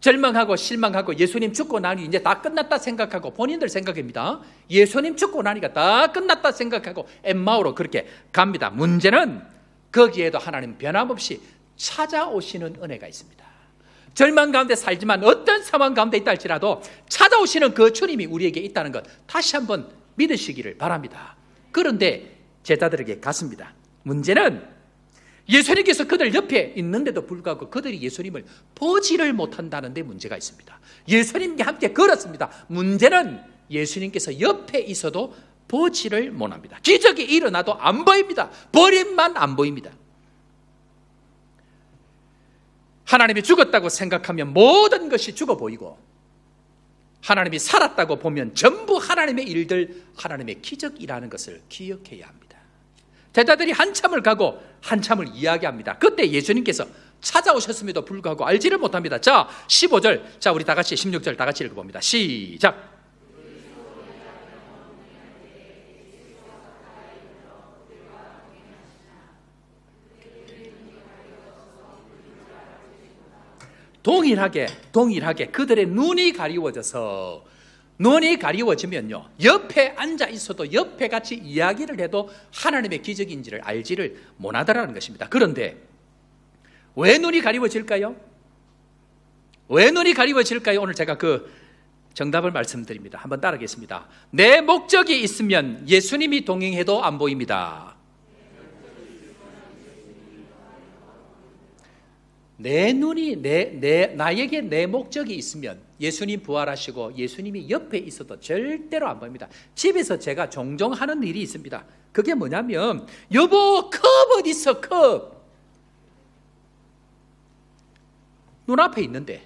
절망하고 실망하고 예수님 죽고 나니 이제 다 끝났다 생각하고 본인들 생각입니다. 예수님 죽고 나니까 다 끝났다 생각하고 엠마오로 그렇게 갑니다. 문제는 거기에도 하나님 변함없이 찾아오시는 은혜가 있습니다. 절망 가운데 살지만 어떤 상황 가운데 있다 할지라도 찾아오시는 그 주님이 우리에게 있다는 것 다시 한번 믿으시기를 바랍니다. 그런데 제자들에게 갔습니다. 문제는 예수님께서 그들 옆에 있는데도 불구하고 그들이 예수님을 보지를 못한다는 데 문제가 있습니다. 예수님과 함께 걸었습니다. 문제는 예수님께서 옆에 있어도 보지를 못합니다. 기적이 일어나도 안 보입니다. 버림만 안 보입니다. 하나님이 죽었다고 생각하면 모든 것이 죽어 보이고 하나님이 살았다고 보면 전부 하나님의 일들, 하나님의 기적이라는 것을 기억해야 합니다. 제자들이 한참을 가고 한참을 이야기합니다. 그때 예수님께서 찾아오셨음에도 불구하고 알지를 못합니다. 자, 15절, 자 우리 다 같이 16절 다 같이 읽어봅니다. 시작. 동일하게 그들의 눈이 가리워지면요 옆에 앉아 있어도 옆에 같이 이야기를 해도 하나님의 기적인지를 알지를 못하더라는 것입니다. 그런데 왜 눈이 가리워질까요? 오늘 제가 그 정답을 말씀드립니다. 한번 따라하겠습니다. 내 목적이 있으면 예수님이 동행해도 안 보입니다. 나에게 내 목적이 있으면 예수님 부활하시고 예수님이 옆에 있어도 절대로 안 보입니다. 집에서 제가 종종 하는 일이 있습니다. 그게 뭐냐면 여보 컵 어디 있어? 컵 눈앞에 있는데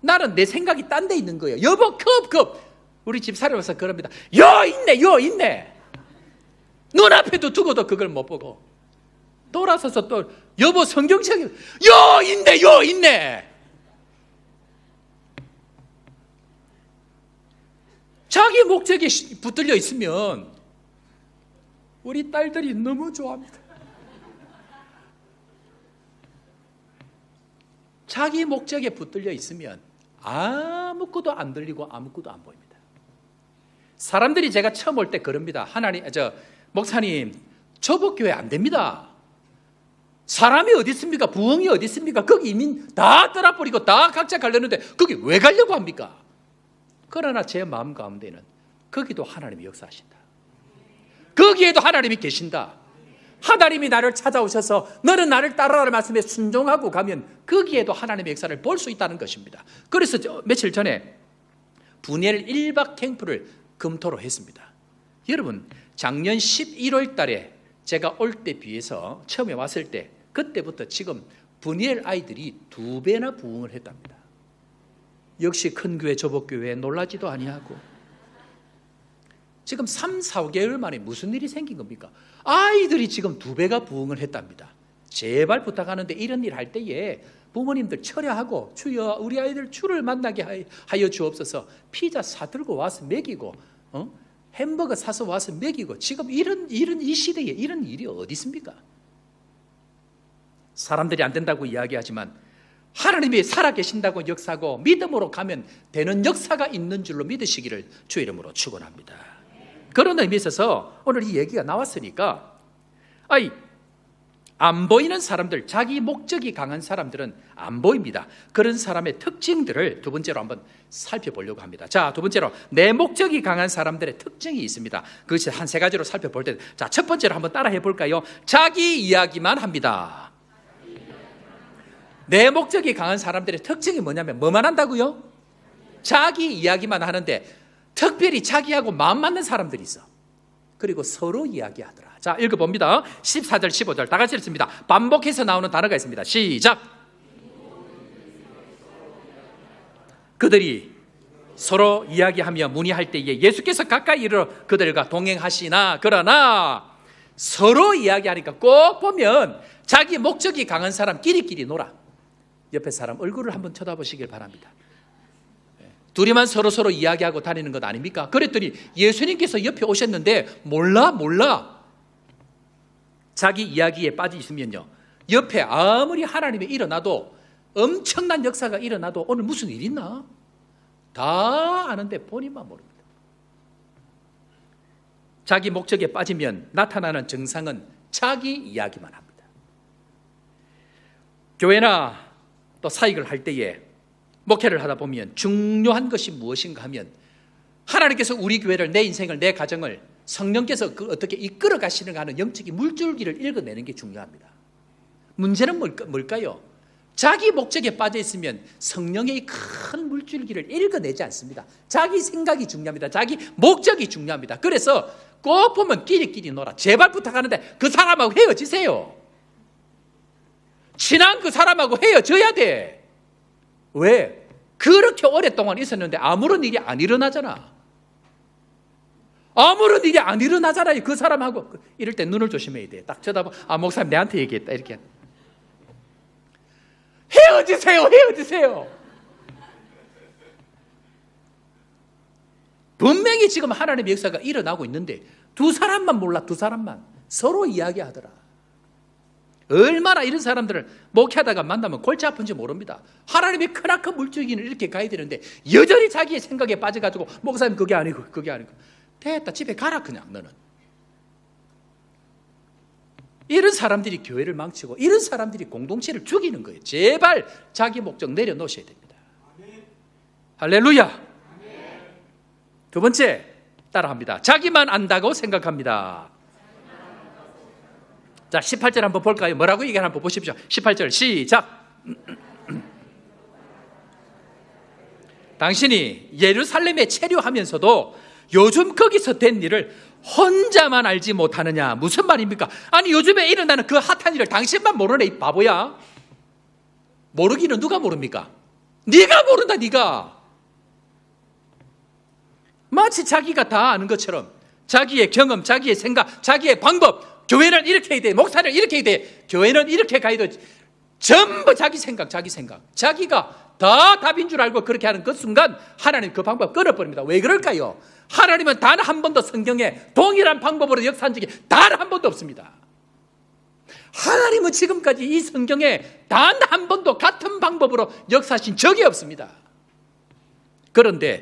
나는 내 생각이 딴 데 있는 거예요. 여보 컵 우리 집사람이 와서 그럽니다. 여 있네 눈앞에도 두고도 그걸 못 보고 돌아서서 또 여보 성경책에 여 있네 자기 목적에 붙들려 있으면 우리 딸들이 너무 좋아합니다. 자기 목적에 붙들려 있으면 아무것도 안 들리고 아무것도 안 보입니다. 사람들이 제가 처음 올 때 그럽니다. 목사님 저복교회 안 됩니다. 사람이 어디 있습니까? 부흥이 어디 있습니까? 거기 이민 다 떠나버리고 다 각자 가려는데 거기 왜 가려고 합니까? 그러나 제 마음 가운데는 거기도 하나님이 역사하신다. 거기에도 하나님이 계신다. 하나님이 나를 찾아오셔서 너는 나를 따르라는 말씀에 순종하고 가면 거기에도 하나님의 역사를 볼 수 있다는 것입니다. 그래서 며칠 전에 분열 1박 캠프를 금토로 했습니다. 여러분 작년 11월 달에 제가 올 때 비해서 처음에 왔을 때 그때부터 지금 분열 아이들이 2배나 부흥을 했답니다. 역시 큰 교회 저복교회에 놀라지도 아니하고 지금 3, 4개월 만에 무슨 일이 생긴 겁니까? 아이들이 지금 2배가 부흥을 했답니다. 제발 부탁하는데 이런 일 할 때에 부모님들 철야하고 주여 우리 아이들 주를 만나게 하여 주옵소서. 피자 사들고 와서 먹이고 햄버거 사서 와서 먹이고 지금 이런 이 시대에 이런 일이 어디 있습니까? 사람들이 안 된다고 이야기하지만 하나님이 살아계신다고 역사하고 믿음으로 가면 되는 역사가 있는 줄로 믿으시기를 주의 이름으로 축원합니다. 그런 의미에 있어서 오늘 이 얘기가 나왔으니까 안 보이는 사람들, 자기 목적이 강한 사람들은 안 보입니다. 그런 사람의 특징들을 두 번째로 한번 살펴보려고 합니다. 자, 두 번째로 내 목적이 강한 사람들의 특징이 있습니다. 그것이 한 3가지로 살펴볼 때, 자, 첫 번째로 한번 따라해 볼까요? 자기 이야기만 합니다. 내 목적이 강한 사람들의 특징이 뭐냐면 뭐만 한다고요? 자기 이야기만 하는데 특별히 자기하고 마음 맞는 사람들이 있어. 그리고 서로 이야기하더라. 자, 읽어봅니다. 14절 15절 다 같이 읽습니다. 반복해서 나오는 단어가 있습니다. 시작. 그들이 서로 이야기하며 문의할 때에 예수께서 가까이 이르러 그들과 동행하시나, 그러나 서로 이야기하니까 꼭 보면 자기 목적이 강한 사람 끼리끼리 놀아. 옆에 사람 얼굴을 한번 쳐다보시길 바랍니다. 둘이만 서로 이야기하고 다니는 것 아닙니까? 그랬더니 예수님께서 옆에 오셨는데 몰라. 자기 이야기에 빠져 있으면요, 옆에 아무리 하나님이 일어나도, 엄청난 역사가 일어나도 오늘 무슨 일 있나? 다 아는데 본인만 모릅니다. 자기 목적에 빠지면 나타나는 증상은 자기 이야기만 합니다. 교회나 또 사역을 할 때에, 목회를 하다 보면 중요한 것이 무엇인가 하면, 하나님께서 우리 교회를, 내 인생을, 내 가정을 성령께서 어떻게 이끌어 가시는가 하는 영적인 물줄기를 읽어내는 게 중요합니다. 문제는 뭘까요? 자기 목적에 빠져 있으면 성령의 큰 물줄기를 읽어내지 않습니다. 자기 생각이 중요합니다. 자기 목적이 중요합니다. 그래서 꼭 보면 끼리끼리 놀아. 제발 부탁하는데 그 사람하고 헤어지세요. 친한 그 사람하고 헤어져야 돼. 왜? 그렇게 오랫동안 있었는데 아무런 일이 안 일어나잖아. 아무런 일이 안 일어나잖아요. 그 사람하고. 이럴 때 눈을 조심해야 돼. 딱 쳐다봐. 아, 목사님 내한테 얘기했다. 이렇게. 헤어지세요. 분명히 지금 하나님의 역사가 일어나고 있는데 두 사람만 몰라. 두 사람만 서로 이야기하더라. 얼마나 이런 사람들을 목회하다가 만나면 골치 아픈지 모릅니다. 하나님의 크나큰 물줄기는 이렇게 가야 되는데 여전히 자기의 생각에 빠져가지고 목사님 그게 아니고 됐다, 집에 가라 그냥 너는. 이런 사람들이 교회를 망치고 이런 사람들이 공동체를 죽이는 거예요. 제발 자기 목적 내려놓으셔야 됩니다. 할렐루야. 두 번째, 따라합니다. 자기만 안다고 생각합니다. 자, 18절 한번 볼까요? 뭐라고 얘기하나 한번 보십시오. 18절 시작. 당신이 예루살렘에 체류하면서도 요즘 거기서 된 일을 혼자만 알지 못하느냐. 무슨 말입니까? 아니, 요즘에 일어나는 그 핫한 일을 당신만 모르네, 이 바보야. 모르기는 누가 모릅니까? 네가 모른다, 네가. 마치 자기가 다 아는 것처럼 자기의 경험, 자기의 생각, 자기의 방법, 교회는 이렇게 해야 돼, 목사는 이렇게 해야 돼, 교회는 이렇게 가야 돼. 전부 자기 생각. 자기가 다 답인 줄 알고 그렇게 하는 그 순간 하나님 그 방법 끊어버립니다. 왜 그럴까요? 하나님은 단 한 번도 성경에 동일한 방법으로 역사한 적이 단 한 번도 없습니다. 하나님은 지금까지 이 성경에 단 한 번도 같은 방법으로 역사하신 적이 없습니다. 그런데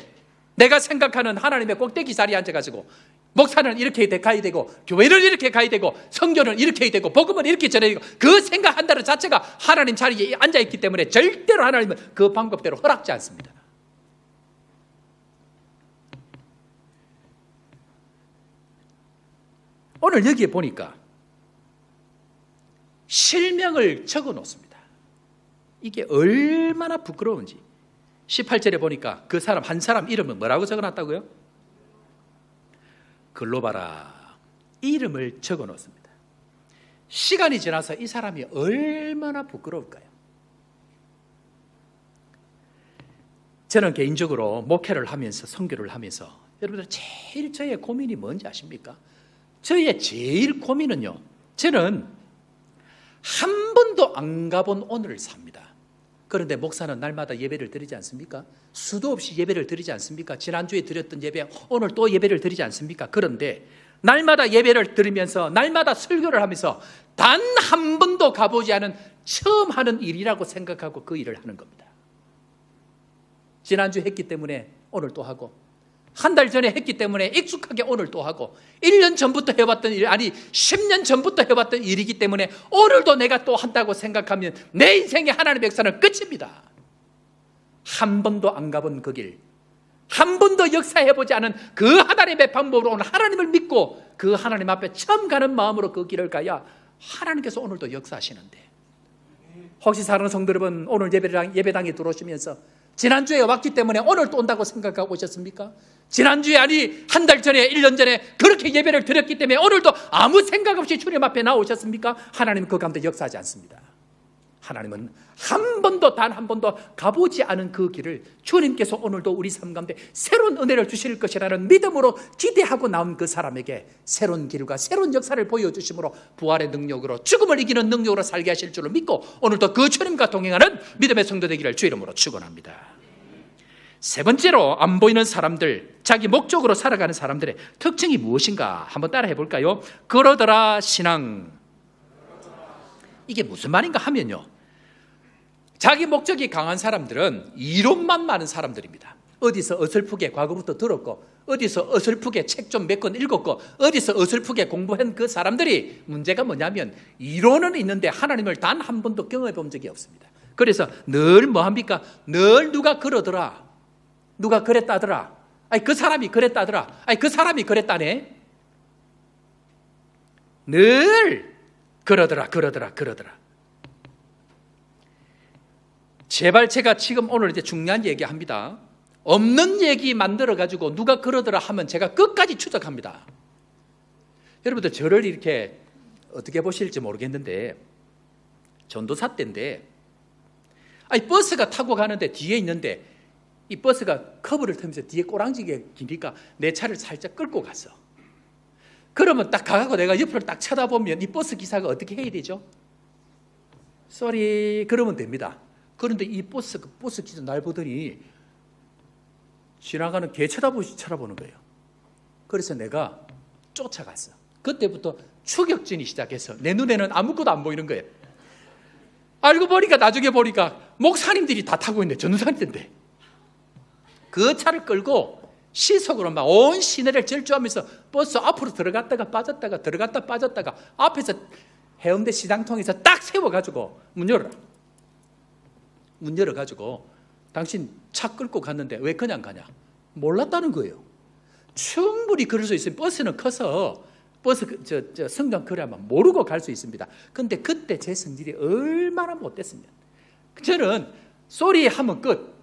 내가 생각하는 하나님의 꼭대기 자리에 앉아가지고 목사는 이렇게 가야 되고, 교회는 이렇게 가야 되고, 성교는 이렇게 해야 되고, 복음은 이렇게 전해야 되고, 그 생각한다는 자체가 하나님 자리에 앉아있기 때문에 절대로 하나님은 그 방법대로 허락지 않습니다. 오늘 여기에 보니까 실명을 적어 놓습니다. 이게 얼마나 부끄러운지. 18절에 보니까 그 사람 한 사람 이름은 뭐라고 적어 놨다고요? 글로 봐라. 이름을 적어 놓습니다. 시간이 지나서 이 사람이 얼마나 부끄러울까요? 저는 개인적으로 목회를 하면서, 선교를 하면서 여러분들 제일 저의 고민이 뭔지 아십니까? 저의 제일 고민은요, 저는 한 번도 안 가본 오늘을 삽니다. 그런데 목사는 날마다 예배를 드리지 않습니까? 수도 없이 예배를 드리지 않습니까? 지난주에 드렸던 예배, 오늘 또 예배를 드리지 않습니까? 그런데 날마다 예배를 드리면서, 날마다 설교를 하면서 단 한 번도 가보지 않은 처음 하는 일이라고 생각하고 그 일을 하는 겁니다. 지난주에 했기 때문에 오늘 또 하고, 한 달 전에 했기 때문에 익숙하게 오늘 또 하고, 1년 전부터 해왔던 일, 아니 10년 전부터 해왔던 일이기 때문에 오늘도 내가 또 한다고 생각하면 내 인생의 하나님의 역사는 끝입니다. 한 번도 안 가본 그 길, 한 번도 역사해보지 않은 그 하나님의 방법으로 오늘 하나님을 믿고 그 하나님 앞에 처음 가는 마음으로 그 길을 가야 하나님께서 오늘도 역사하시는데, 혹시 사랑하는 성도 여러분, 오늘 예배당에 들어오시면서 지난주에 왔기 때문에 오늘 또 온다고 생각하고 오셨습니까? 지난주에 아니 한 달 전에 1년 전에 그렇게 예배를 드렸기 때문에 오늘도 아무 생각 없이 주님 앞에 나오셨습니까? 하나님은 그 가운데 역사하지 않습니다. 하나님은 한 번도 단 한 번도 가보지 않은 그 길을 주님께서 오늘도 우리 삶 가운데 새로운 은혜를 주실 것이라는 믿음으로 기대하고 나온 그 사람에게 새로운 길과 새로운 역사를 보여주심으로 부활의 능력으로 죽음을 이기는 능력으로 살게 하실 줄을 믿고 오늘도 그 주님과 동행하는 믿음의 성도 되기를 주 이름으로 축원합니다. 세 번째로 안 보이는 사람들, 자기 목적으로 살아가는 사람들의 특징이 무엇인가 한번 따라해 볼까요? 그러더라 신앙. 이게 무슨 말인가 하면요, 자기 목적이 강한 사람들은 이론만 많은 사람들입니다. 어디서 어설프게 과거부터 들었고 어디서 어설프게 책 좀 몇 권 읽었고 어디서 어설프게 공부한 그 사람들이 문제가 뭐냐면 이론은 있는데 하나님을 단 한 번도 경험해 본 적이 없습니다. 그래서 늘 뭐합니까? 늘 누가 그러더라, 누가 그랬다더라, 아니 그 사람이 그랬다더라, 아니 그 사람이 그랬다네. 늘 그러더라. 제발 제가 지금 오늘 이제 중요한 얘기 합니다. 없는 얘기 만들어가지고 누가 그러더라 하면 제가 끝까지 추적합니다. 여러분들 저를 이렇게 어떻게 보실지 모르겠는데 전도사 때인데 아니 버스가 타고 가는데 뒤에 있는데 이 버스가 커브를 타면서 뒤에 꼬랑지게 기니까 내 차를 살짝 끌고 갔어. 그러면 딱 가고 내가 옆으로 딱 쳐다보면 이 버스 기사가 어떻게 해야 되죠? 쏘리 그러면 됩니다. 그런데 이 버스 기사 날 보더니 지나가는 개 쳐다보듯이 쳐다보는 거예요. 그래서 내가 쫓아갔어. 그때부터 추격전이 시작해서 내 눈에는 아무것도 안 보이는 거예요. 알고 보니까 나중에 보니까 목사님들이 다 타고 있는데 전도사님인데 그 차를 끌고 시속으로 막 온 시내를 질주하면서 버스 앞으로 들어갔다가 빠졌다가 들어갔다 빠졌다가 앞에서 해운대 시장통에서 딱 세워가지고 문 열어가지고 당신 차 끌고 갔는데 왜 그냥 가냐? 몰랐다는 거예요. 충분히 그럴 수 있어요. 버스는 커서 버스 성경 그래야만 모르고 갈 수 있습니다. 근데 그때 제 성질이 얼마나 못됐으면 저는 쏘리 하면 끝.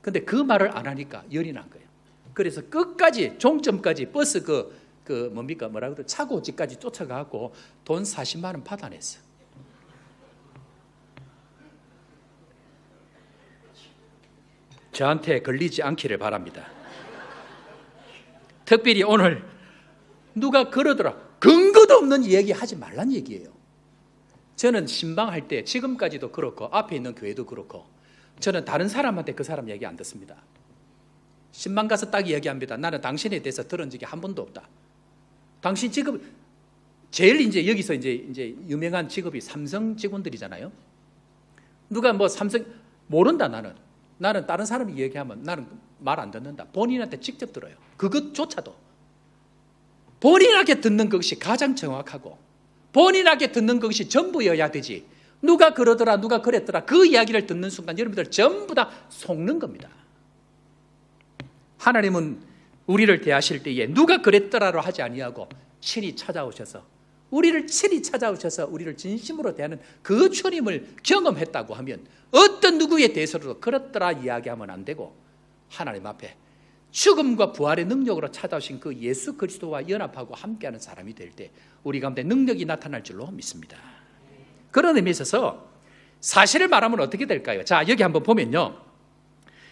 근데 그 말을 안 하니까 열이 난 거예요. 그래서 끝까지 종점까지 버스 차고지까지 쫓아가고 돈 40만 원 받아냈어. 저한테 걸리지 않기를 바랍니다. 특별히 오늘 누가 그러더라 근거도 없는 얘기 하지 말란 얘기예요. 저는 신방할 때 지금까지도 그렇고 앞에 있는 교회도 그렇고 저는 다른 사람한테 그 사람 얘기 안 듣습니다. 신방 가서 딱 얘기합니다. 나는 당신에 대해서 들은 적이 한 번도 없다. 당신 직업 제일 이제 여기서 이제 유명한 직업이 삼성 직원들이잖아요. 누가 뭐 삼성 모른다. 나는 다른 사람이 얘기하면 나는 말 안 듣는다. 본인한테 직접 들어요. 그것조차도 본인에게 듣는 것이 가장 정확하고 본인에게 듣는 것이 전부여야 되지. 누가 그러더라 누가 그랬더라 그 이야기를 듣는 순간 여러분들 전부 다 속는 겁니다. 하나님은 우리를 대하실 때에 누가 그랬더라로 하지 아니하고 친히 찾아오셔서 우리를 진심으로 대하는 그 주님을 경험했다고 하면 어떤 누구에 대해서도 그렇더라 이야기하면 안 되고 하나님 앞에 죽음과 부활의 능력으로 찾아오신 그 예수 그리스도와 연합하고 함께하는 사람이 될 때 우리 가운데 능력이 나타날 줄로 믿습니다. 그런 의미에 있어서 사실을 말하면 어떻게 될까요? 자, 여기 한번 보면요.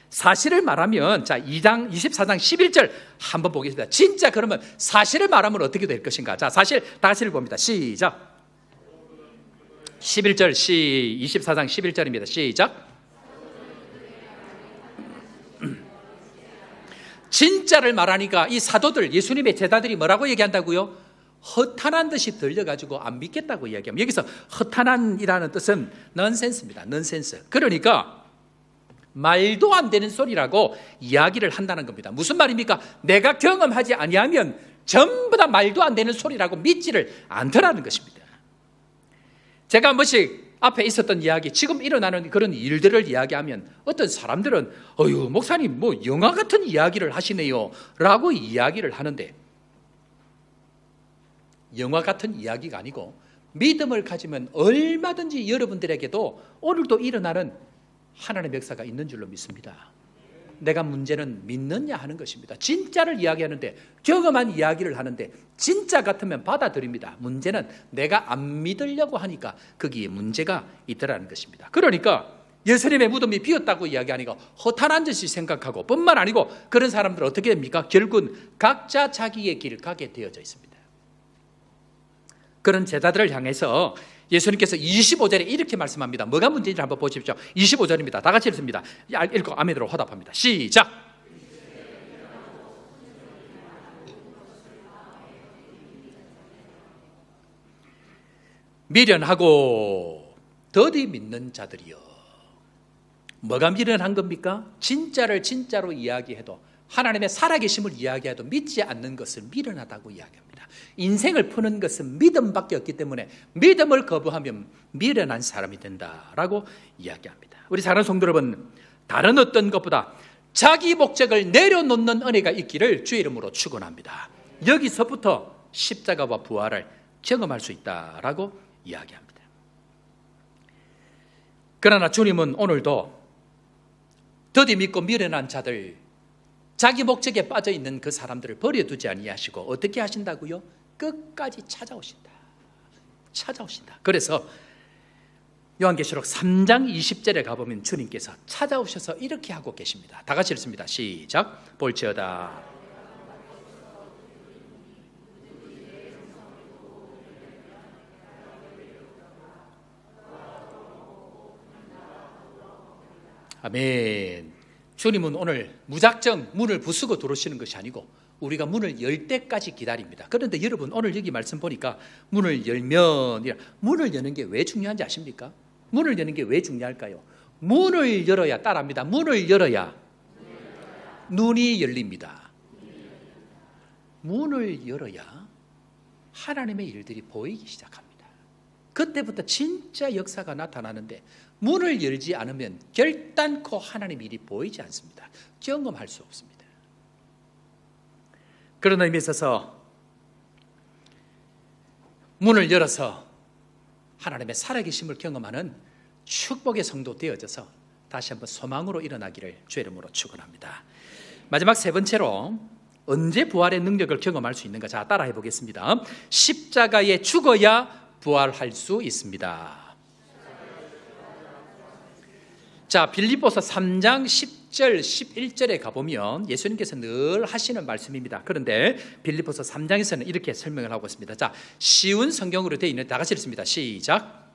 사실을 말하면 자 2장 24장 11절 한번 보겠습니다. 진짜 그러면 사실을 말하면 어떻게 될 것인가? 자, 다시를 봅니다. 시작. 11절 24장 11절입니다. 시작. 진짜를 말하니까 이 사도들 예수님의 제자들이 뭐라고 얘기한다고요? 허탄한 듯이 들려가지고 안 믿겠다고 이야기합니다. 여기서 허탄한이라는 뜻은 넌센스입니다. 넌센스. 그러니까 말도 안 되는 소리라고 이야기를 한다는 겁니다. 무슨 말입니까? 내가 경험하지 아니하면 전부 다 말도 안 되는 소리라고 믿지를 않더라는 것입니다. 제가 한 번씩 앞에 있었던 이야기, 지금 일어나는 그런 일들을 이야기하면 어떤 사람들은 어휴 목사님 뭐 영화 같은 이야기를 하시네요 라고 이야기를 하는데 영화 같은 이야기가 아니고 믿음을 가지면 얼마든지 여러분들에게도 오늘도 일어나는 하나님의 역사가 있는 줄로 믿습니다. 내가 문제는 믿느냐 하는 것입니다. 진짜를 이야기하는데, 경험한 이야기를 하는데 진짜 같으면 받아들입니다. 문제는 내가 안 믿으려고 하니까 거기에 문제가 있더라는 것입니다. 그러니까 예수님의 무덤이 비었다고 이야기하니까 허탄한 듯이 생각하고, 뿐만 아니고 그런 사람들은 어떻게 됩니까? 결국은 각자 자기의 길을 가게 되어져 있습니다. 그런 제자들을 향해서 예수님께서 25절에 이렇게 말씀합니다. 뭐가 문제인지 한번 보십시오. 25절입니다. 다 같이 읽습니다. 읽고 아멘으로 화답합니다. 시작. 미련하고 더디 믿는 자들이여. 뭐가 미련한 겁니까? 진짜를 진짜로 이야기해도, 하나님의 살아계심을 이야기해도 믿지 않는 것을 미련하다고 이야기합니다. 인생을 푸는 것은 믿음밖에 없기 때문에 믿음을 거부하면 미련한 사람이 된다라고 이야기합니다. 우리 사랑하는 성도 여러분, 다른 어떤 것보다 자기 목적을 내려놓는 은혜가 있기를 주의 이름으로 축원합니다. 여기서부터 십자가와 부활을 경험할 수 있다라고 이야기합니다. 그러나 주님은 오늘도 더디 믿고 미련한 자들, 자기 목적에 빠져 있는 그 사람들을 버려두지 아니하시고 어떻게 하신다고요? 끝까지 찾아오신다. 그래서 요한계시록 3장 20절에 가보면 주님께서 찾아오셔서 이렇게 하고 계십니다. 다 같이 읽습니다. 시작. 볼지어다. 아멘. 주님은 오늘 무작정 문을 부수고 들어오시는 것이 아니고 우리가 문을 열 때까지 기다립니다. 그런데 여러분, 오늘 여기 말씀 보니까 문을 열면, 문을 여는 게 왜 중요한지 아십니까? 문을 여는 게 왜 중요할까요? 문을 열어야, 따라합니다. 문을 열어야 눈이 열립니다. 문을 열어야 하나님의 일들이 보이기 시작합니다. 그때부터 진짜 역사가 나타나는데, 문을 열지 않으면 결단코 하나님 일이 보이지 않습니다. 경험할 수 없습니다. 그런 의미에 있어서 문을 열어서 하나님의 살아계심을 경험하는 축복의 성도 되어져서 다시 한번 소망으로 일어나기를 주의 이름으로 축원합니다. 마지막 세 번째로 언제 부활의 능력을 경험할 수 있는가? 자, 따라해 보겠습니다. 십자가에 죽어야 부활할 수 있습니다. 자, 빌립보서 3장 10절 11절에 가보면 예수님께서 늘 하시는 말씀입니다. 그런데 빌립보서 3장에서는 이렇게 설명을 하고 있습니다. 자, 쉬운 성경으로 되어 있는, 다 같이 읽습니다. 시작.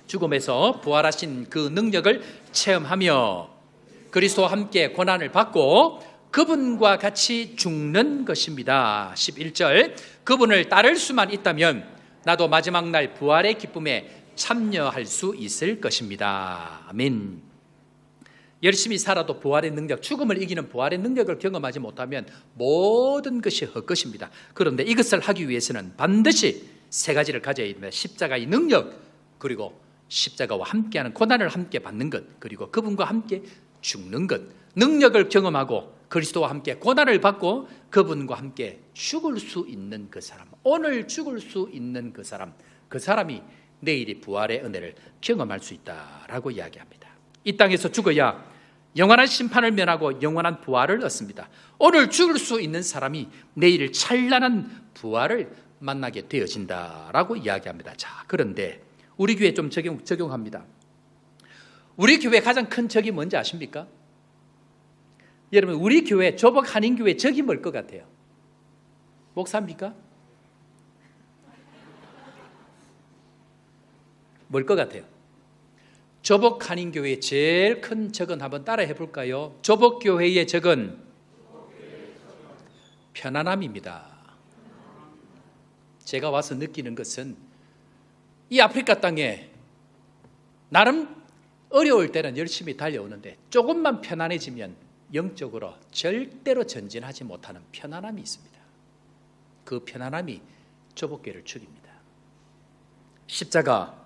죽음에서 부활하신 그 능력을 체험하며 그리스도와 함께 고난을 받고 그분과 같이 죽는 것입니다. 11절. 그분을 따를 수만 있다면 나도 마지막 날 부활의 기쁨에 참여할 수 있을 것입니다. 아멘. 열심히 살아도 부활의 능력, 죽음을 이기는 부활의 능력을 경험하지 못하면 모든 것이 헛것입니다. 그런데 이것을 하기 위해서는 반드시 세 가지를 가져야 됩니다. 십자가의 능력, 그리고 십자가와 함께하는 고난을 함께 받는 것, 그리고 그분과 함께 죽는 것. 능력을 경험하고 그리스도와 함께 고난을 받고 그분과 함께 죽을 수 있는 그 사람, 오늘 죽을 수 있는 그 사람이 내일이 부활의 은혜를 경험할 수 있다라고 이야기합니다. 이 땅에서 죽어야 영원한 심판을 면하고 영원한 부활을 얻습니다. 오늘 죽을 수 있는 사람이 내일 찬란한 부활을 만나게 되어진다라고 이야기합니다. 자, 그런데 우리 교회 좀 적용합니다. 우리 교회 가장 큰 적이 뭔지 아십니까? 여러분, 우리 교회, 조복 한인교회 적이 뭘 것 같아요? 목사입니까? 뭘 것 같아요? 조복 한인교회의 제일 큰 적은 한번 따라 해볼까요? 조복교회의 적은 편안함입니다. 제가 와서 느끼는 것은 이 아프리카 땅에 나름 어려울 때는 열심히 달려오는데 조금만 편안해지면 영적으로 절대로 전진하지 못하는 편안함이 있습니다. 그 편안함이 조복교회를 죽입니다. 십자가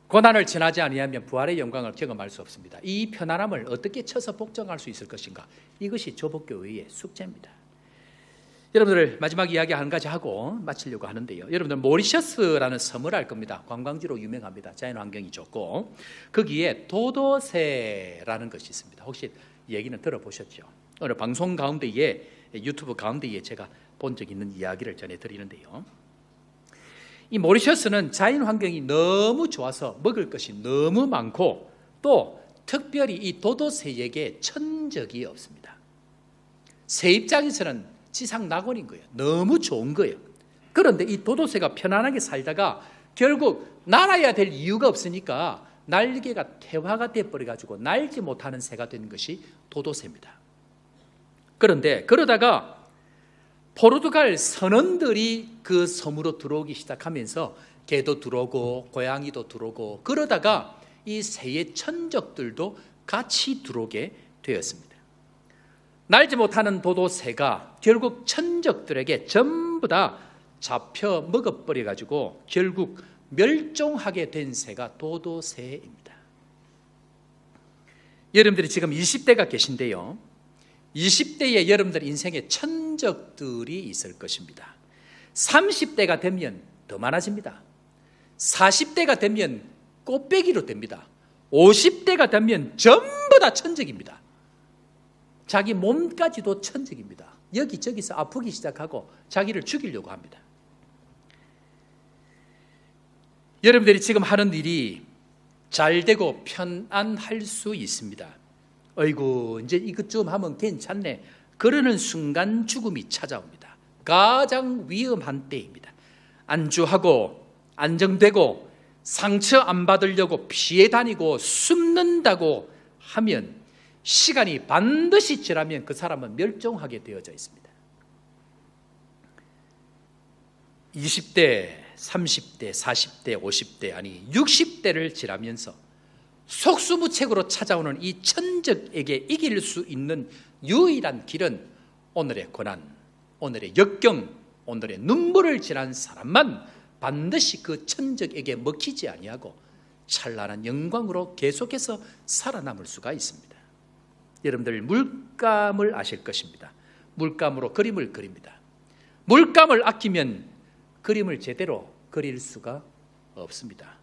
고난을 지나지 아니하면 부활의 영광을 경험할 수 없습니다. 이 편안함을 어떻게 쳐서 복종할 수 있을 것인가? 이것이 조복교회의 숙제입니다. 여러분들 마지막 이야기 한 가지 하고 마치려고 하는데요. 여러분들 모리셔스라는 섬을 알 겁니다. 관광지로 유명합니다. 자연 환경이 좋고 거기에 도도새라는 것이 있습니다. 혹시 얘기는 들어보셨죠? 오늘 방송 가운데에 유튜브 가운데에 제가 본 적 있는 이야기를 전해드리는데요. 이 모리셔스는 자연 환경이 너무 좋아서 먹을 것이 너무 많고 또 특별히 이 도도새에게 천적이 없습니다. 새 입장에서는 지상 낙원인 거예요. 너무 좋은 거예요. 그런데 이 도도새가 편안하게 살다가 결국 날아야 될 이유가 없으니까 날개가 태화가 돼버려가지고 날지 못하는 새가 된 것이 도도새입니다. 그런데 그러다가 포르투갈 선원들이 그 섬으로 들어오기 시작하면서 개도 들어오고 고양이도 들어오고 그러다가 이 새의 천적들도 같이 들어오게 되었습니다. 날지 못하는 도도새가 결국 천적들에게 전부 다 잡혀 먹어버려 가지고 결국 멸종하게 된 새가 도도새입니다. 여러분들이 지금 20대가 계신데요, 20대에 여러분들 인생에 천적들이 있을 것입니다. 30대가 되면 더 많아집니다. 40대가 되면 꽃배기로 됩니다. 50대가 되면 전부 다 천적입니다. 자기 몸까지도 천적입니다. 여기저기서 아프기 시작하고 자기를 죽이려고 합니다. 여러분들이 지금 하는 일이 잘 되고 편안할 수 있습니다. 어이구 이제 이것 좀 하면 괜찮네 그러는 순간 죽음이 찾아옵니다. 가장 위험한 때입니다. 안주하고 안정되고 상처 안 받으려고 피해 다니고 숨는다고 하면 시간이 반드시 지나면 그 사람은 멸종하게 되어져 있습니다. 20대, 30대, 40대, 50대 아니 60대를 지나면서 속수무책으로 찾아오는 이 천적에게 이길 수 있는 유일한 길은 오늘의 고난, 오늘의 역경, 오늘의 눈물을 지난 사람만 반드시 그 천적에게 먹히지 아니하고 찬란한 영광으로 계속해서 살아남을 수가 있습니다. 여러분들 물감을 아실 것입니다. 물감으로 그림을 그립니다. 물감을 아끼면 그림을 제대로 그릴 수가 없습니다.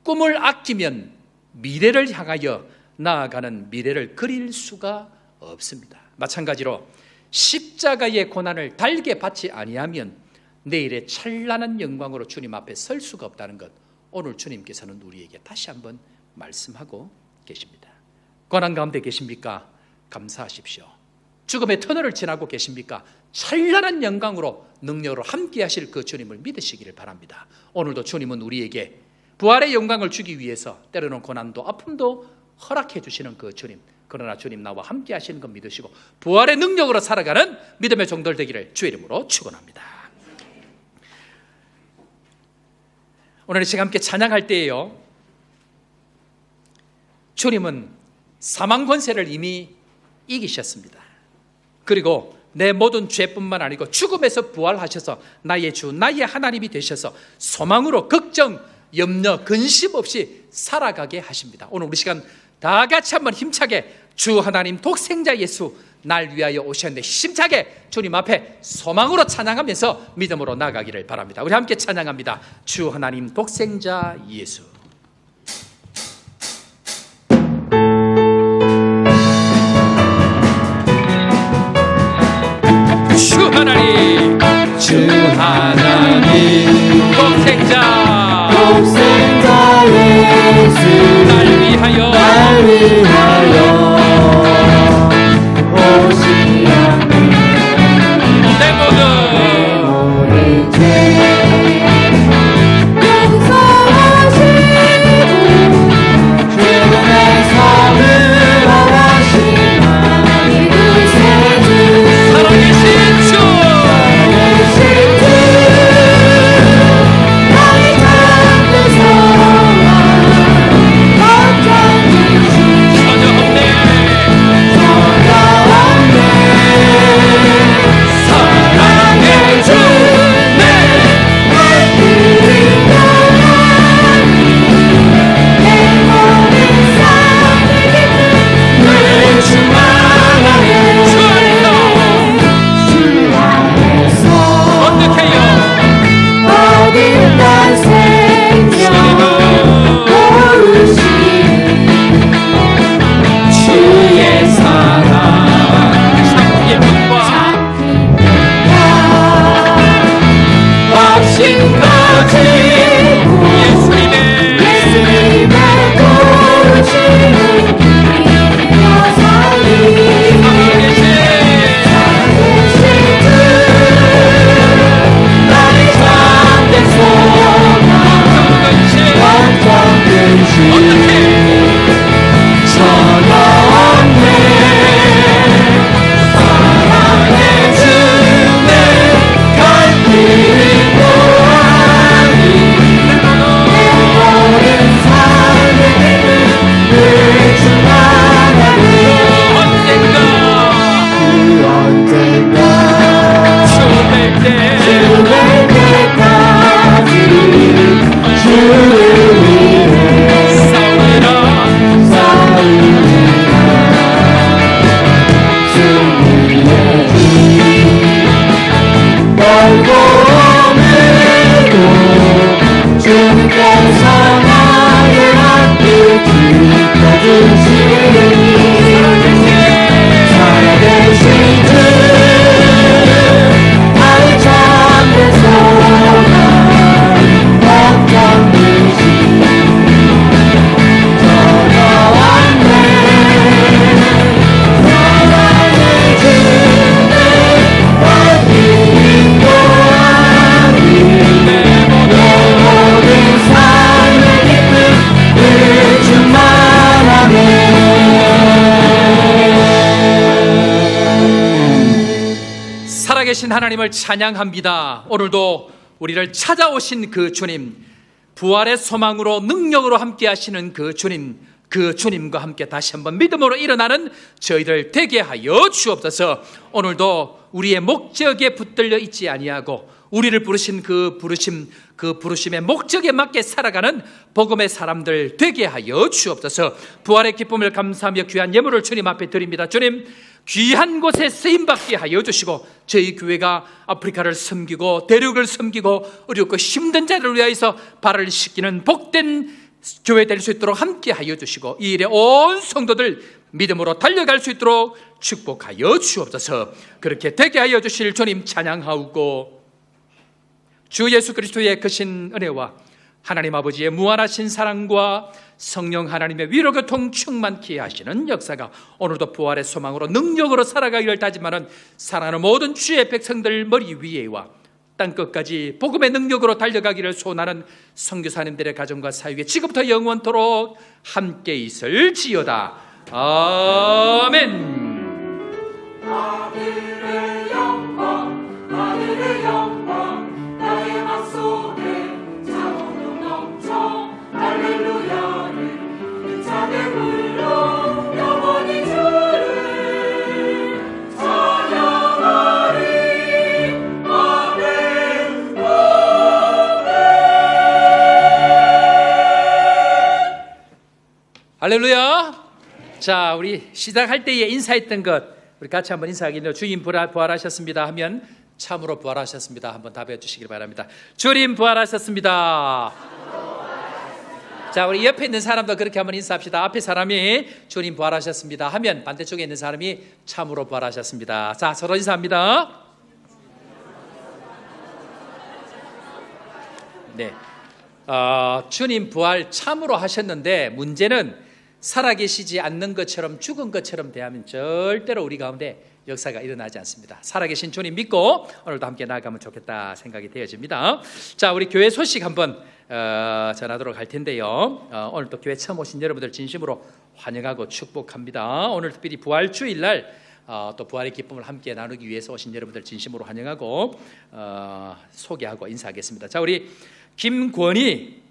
꿈을 아끼면 미래를 향하여 나아가는 미래를 그릴 수가 없습니다. 마찬가지로 십자가의 고난을 달게 받지 아니하면 내일의 찬란한 영광으로 주님 앞에 설 수가 없다는 것, 오늘 주님께서는 우리에게 다시 한번 말씀하고 계십니다. 고난 가운데 계십니까? 감사하십시오. 죽음의 터널을 지나고 계십니까? 찬란한 영광으로 능력으로 함께 하실 그 주님을 믿으시기를 바랍니다. 오늘도 주님은 우리에게 부활의 영광을 주기 위해서 때로는 고난도 아픔도 허락해 주시는 그 주님, 그러나 주님 나와 함께 하시는 것 믿으시고 부활의 능력으로 살아가는 믿음의 종들 되기를 주의 이름으로 축원합니다. 오늘 이 시간 함께 찬양할 때에요, 주님은 사망 권세를 이미 이기셨습니다. 그리고 내 모든 죄뿐만 아니고 죽음에서 부활하셔서 나의 주, 나의 하나님이 되셔서 소망으로 걱정, 염려, 근심 없이 살아가게 하십니다. 오늘 우리 시간 다 같이 한번 힘차게 주 하나님 독생자 예수 날 위하여 오셨는데 힘차게 주님 앞에 소망으로 찬양하면서 믿음으로 나가기를 바랍니다. 우리 함께 찬양합니다. 주 하나님 독생자 예수. 주 하나님, 주 하나님 독생자 예수 날 위하여 오시옵니 내 모든 용서하시고 부활하신 하나님을 찬양합니다. 오늘도 우리를 찾아오신 그 주님, 부활의 소망으로 능력으로 함께 하시는 그 주님, 그 주님과 함께 다시 한번 믿음으로 일어나는 저희들 되게 하여 주옵소서. 오늘도 우리의 목적에 붙들려 있지 아니하고 우리를 부르신 그 부르심의 목적에 맞게 살아가는 복음의 사람들 되게 하여 주옵소서. 부활의 기쁨을 감사하며 귀한 예물을 주님 앞에 드립니다. 주님, 귀한 곳에 쓰임받게 하여 주시고 저희 교회가 아프리카를 섬기고 대륙을 섬기고 어렵고 힘든 자들을 위하여서 발을 씻기는 복된 교회 될 수 있도록 함께 하여 주시고 이 일에 온 성도들 믿음으로 달려갈 수 있도록 축복하여 주옵소서. 그렇게 되게 하여 주실 주님 찬양하고 주 예수 그리스도의 크신 은혜와 하나님 아버지의 무한하신 사랑과 성령 하나님의 위로 교통 충만케 하시는 역사가 오늘도 부활의 소망으로 능력으로 살아가기를 다짐하는 사랑하는 모든 주의 백성들 머리 위에와 땅끝까지 복음의 능력으로 달려가기를 소원하는 선교사님들의 가정과 사역에 지금부터 영원토록 함께 있을지어다. 아멘. 아들의 영광, 아들의 영광, 나의 맘속에 자원으로 넘쳐 할렐루야를 힘차게 불러 영원히 주를 찬양하리. 아멘, 할렐루야. 자, 우리 시작할 때에 인사했던 것 우리 같이 한번 인사하겠네요. 주님 부활하셨습니다 하면 참으로 부활하셨습니다 한번 답해 주시길 바랍니다. 주님 부활하셨습니다. 자, 우리 옆에 있는 사람도 그렇게 한번 인사합시다. 앞에 사람이 주님 부활하셨습니다 하면 반대쪽에 있는 사람이 참으로 부활하셨습니다. 자, 서로 인사합니다. 네, 주님 부활 참으로 하셨는데 문제는 살아계시지 않는 것처럼 죽은 것처럼 대하면 절대로 우리 가운데 역사가 일어나지 않습니다. 살아계신 주님 믿고 오늘도 함께 나아가면 좋겠다 생각이 되어집니다. 자, 우리 교회 소식 한번 전하도록 할 텐데요. 오늘 또 교회 처음 오신 여러분들 진심으로 환영하고 축복합니다. 오늘 특별히 부활 주일날 또 부활의 기쁨을 함께 나누기 위해서 오신 여러분들 진심으로 환영하고 소개하고 인사하겠습니다. 자, 우리 김권희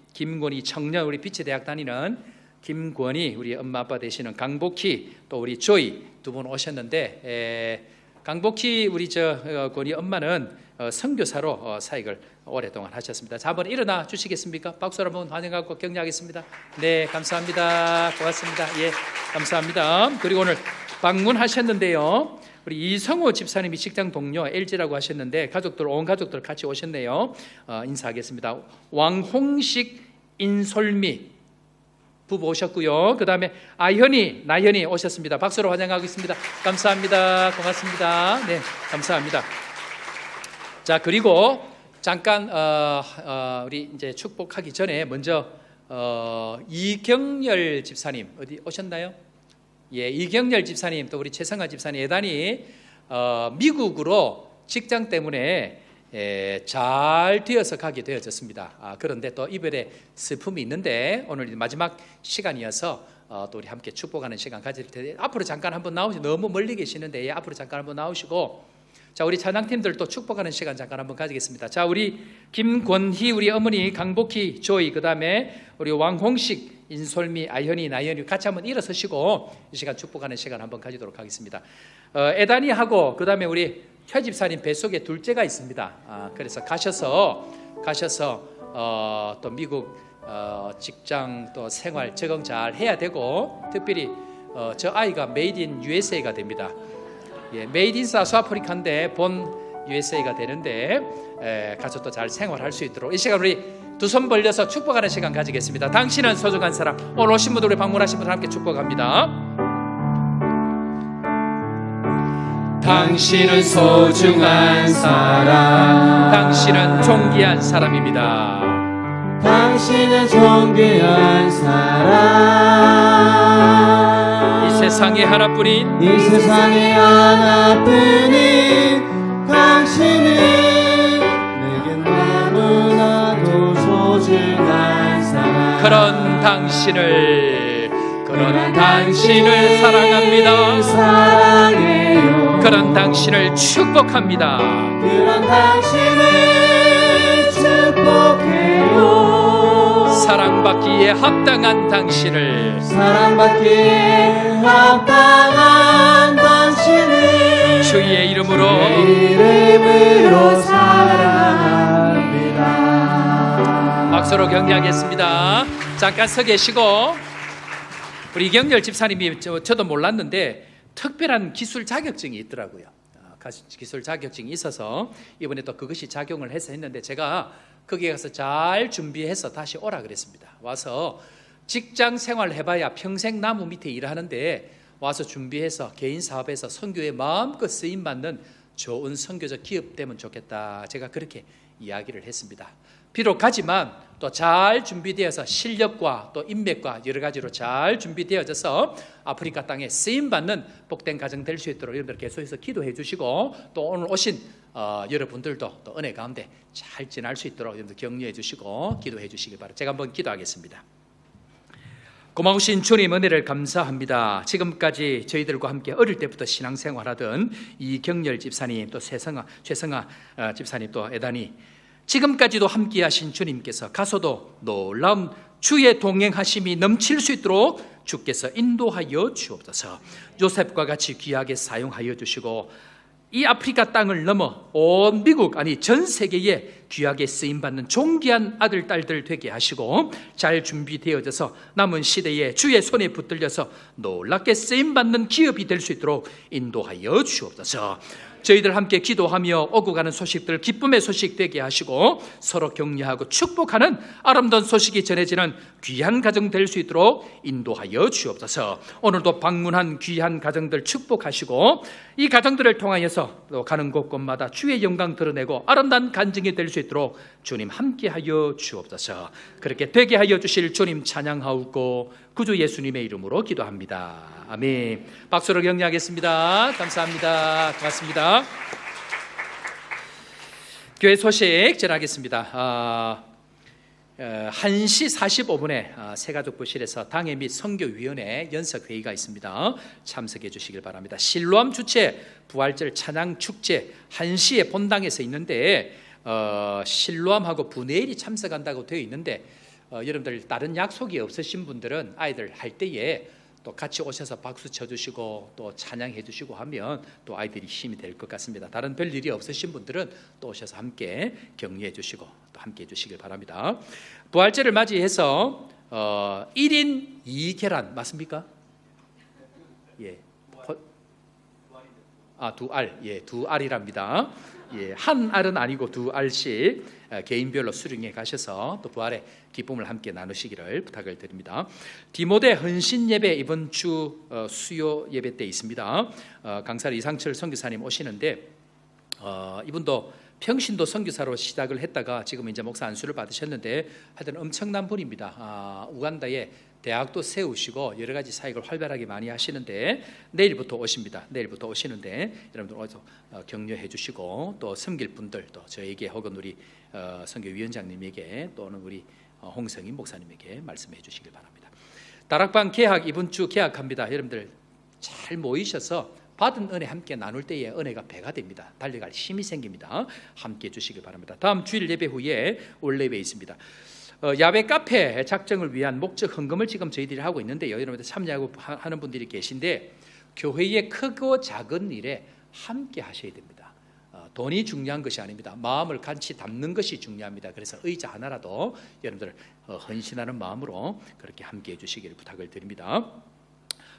청년, 우리 빛의 대학 다니는 김권희, 우리 엄마 아빠 되시는 강복희, 또 우리 조이 두 분 오셨는데 강복희 우리 권희 엄마는 선교사로 사역을 오랫동안 하셨습니다. 자, 한번 일어나 주시겠습니까? 박수로 한번 환영하고 격려하겠습니다. 네, 감사합니다. 고맙습니다. 예, 감사합니다. 그리고 오늘 방문하셨는데요. 우리 이성호 집사님이 직장 동료 LG라고 하셨는데 가족들, 온 가족들 같이 오셨네요. 인사하겠습니다. 왕홍식, 인솔미 부부 오셨고요. 그 다음에 아현이, 나현이 오셨습니다. 박수로 환영하고 있습니다. 감사합니다. 고맙습니다. 네, 감사합니다. 자, 그리고 잠깐 우리 이제 축복하기 전에 먼저 이경열 집사님 어디 오셨나요? 예, 이경열 집사님 또 우리 최성아 집사님 예단이 미국으로 직장 때문에 잘 되어서 가게 되어졌습니다. 그런데 또 이별의 슬픔이 있는데 오늘 마지막 시간이어서 또 우리 함께 축복하는 시간 가질 텐데 앞으로 잠깐 한번 나오시고, 너무 멀리 계시는데 앞으로 잠깐 한번 나오시고, 자, 우리 찬양팀들 또 축복하는 시간 잠깐 한번 가지겠습니다. 자, 우리 김권희 우리 어머니, 강복희 조이, 그 다음에 우리 왕홍식, 인솔미, 아현이, 나현이 같이 한번 일어서시고 이 시간 축복하는 시간 한번 가지도록 하겠습니다. 에다니하고 그 다음에 우리 최 집사님 뱃속에 둘째가 있습니다. 그래서 가셔서 또 미국 직장 또 생활 적응 잘 해야 되고, 특별히 저 아이가 메이드 인 USA가 됩니다. 예, 메이드 인 사우스 아프리카인데 본 USA가 되는데 가서 또 잘 생활할 수 있도록 이 시간 우리 두 손 벌려서 축복하는 시간 가지겠습니다. 당신은 소중한 사람. 오늘 오신 분들, 우리 방문하신 분들 함께 축복합니다. 당신은 소중한 사람, 당신은 존귀한 사람입니다. 당신은 존귀한 사람, 이 세상에 하나뿐인, 이 세상에 하나뿐인 당신은 내겐 너무나도 소중한 사람. 그런 당신을 사랑합니다. 사랑해요. 그런 당신을 축복합니다. 그런 당신을 축복해요. 사랑받기에 합당한 당신을, 사랑받기에 합당한 당신을 주의 이름으로 사랑합니다. 박수로 격려하겠습니다. 잠깐 서 계시고, 우리 이경렬 집사님이 저도 몰랐는데 특별한 기술 자격증이 있더라고요. 기술 자격증이 있어서 이번에 또 그것이 작용을 해서 했는데, 제가 거기에 가서 잘 준비해서 다시 오라 그랬습니다. 와서 직장 생활 해봐야 평생 나무 밑에 일하는데 와서 준비해서 개인 사업에서 선교에 마음껏 쓰임받는 좋은 선교적 기업 되면 좋겠다, 제가 그렇게 이야기를 했습니다. 비록 가지만 또 잘 준비되어서 실력과 또 인맥과 여러 가지로 잘 준비되어져서 아프리카 땅에 쓰임받는 복된 가정 될 수 있도록 여러분들 계속해서 기도해 주시고, 또 오늘 오신 여러분들도 또 은혜 가운데 잘 지날 수 있도록 여러분들 격려해 주시고 기도해 주시기 바랍니다. 제가 한번 기도하겠습니다. 고마우신 주님 은혜를 감사합니다. 지금까지 저희들과 함께 어릴 때부터 신앙생활하던 이경렬 집사님, 또 최성아 집사님, 또 애단이, 지금까지도 함께하신 주님께서 가서도 놀라운 주의 동행하심이 넘칠 수 있도록 주께서 인도하여 주옵소서. 요셉과 같이 귀하게 사용하여 주시고, 이 아프리카 땅을 넘어 온 미국, 아니 전 세계에 귀하게 쓰임받는 존귀한 아들 딸들 되게 하시고, 잘 준비되어져서 남은 시대에 주의 손에 붙들려서 놀랍게 쓰임받는 기업이 될 수 있도록 인도하여 주옵소서. 저희들 함께 기도하며 오고 가는 소식들 기쁨의 소식 되게 하시고, 서로 격려하고 축복하는 아름다운 소식이 전해지는 귀한 가정 될 수 있도록 인도하여 주옵소서. 오늘도 방문한 귀한 가정들 축복하시고, 이 가정들을 통하여서 또 가는 곳곳마다 주의 영광 드러내고 아름다운 간증이 될 수 있도록 주님 함께하여 주옵소서. 그렇게 되게 하여 주실 주님 찬양하옵고 구주 예수님의 이름으로 기도합니다. 아멘. 박수로 격려하겠습니다. 감사합니다. 고맙습니다. 교회 소식 전하겠습니다. 1시 45분에 새가족부실에서 당회 및 선교위원회 연석회의가 있습니다. 참석해 주시길 바랍니다. 실로암 주최 부활절 찬양 축제 1시에 본당에서 있는데, 실로암하고 분회일이 참석한다고 되어 있는데, 여러분들 다른 약속이 없으신 분들은 아이들 할 때에 또 같이 오셔서 박수 쳐주시고 또 찬양해 주시고 하면 또 아이들이 힘이 될 것 같습니다. 다른 별 일이 없으신 분들은 또 오셔서 함께 격려해 주시고 또 함께 해 주시길 바랍니다. 부활절을 맞이해서 1인 2계란 맞습니까? 예. 두 알. 예, 두 알이랍니다. 예, 한 알은 아니고 두 알씩 개인별로 수령해 가셔서 또 부활의 기쁨을 함께 나누시기를 부탁을 드립니다. 디모데 헌신 예배 이번 주 수요 예배 때 있습니다. 강사리 이상철 선교사님 오시는데, 이분도 평신도 선교사로 시작을 했다가 지금 이제 목사 안수를 받으셨는데, 하여튼 엄청난 분입니다. 우간다에 대학도 세우시고 여러 가지 사역을 활발하게 많이 하시는데 내일부터 오십니다. 내일부터 오시는데 여러분들 어서 격려해 주시고, 또 섬길 분들, 또 저에게 혹은 우리 선교위원장님에게 또는 우리 홍성인 목사님에게 말씀해 주시길 바랍니다. 다락방 개학 이번 주 개학합니다. 여러분들 잘 모이셔서 받은 은혜 함께 나눌 때에 은혜가 배가 됩니다. 달려갈 힘이 생깁니다. 함께 해 주시길 바랍니다. 다음 주일 예배 후에 올 예배 있습니다. 야외 카페 작정을 위한 목적 헌금을 지금 저희들이 하고 있는데요. 여러분들 참여하고 하는 분들이 계신데, 교회의 크고 작은 일에 함께 하셔야 됩니다. 돈이 중요한 것이 아닙니다. 마음을 같이 담는 것이 중요합니다. 그래서 의자 하나라도 여러분들 헌신하는 마음으로 그렇게 함께 해주시기를 부탁을 드립니다.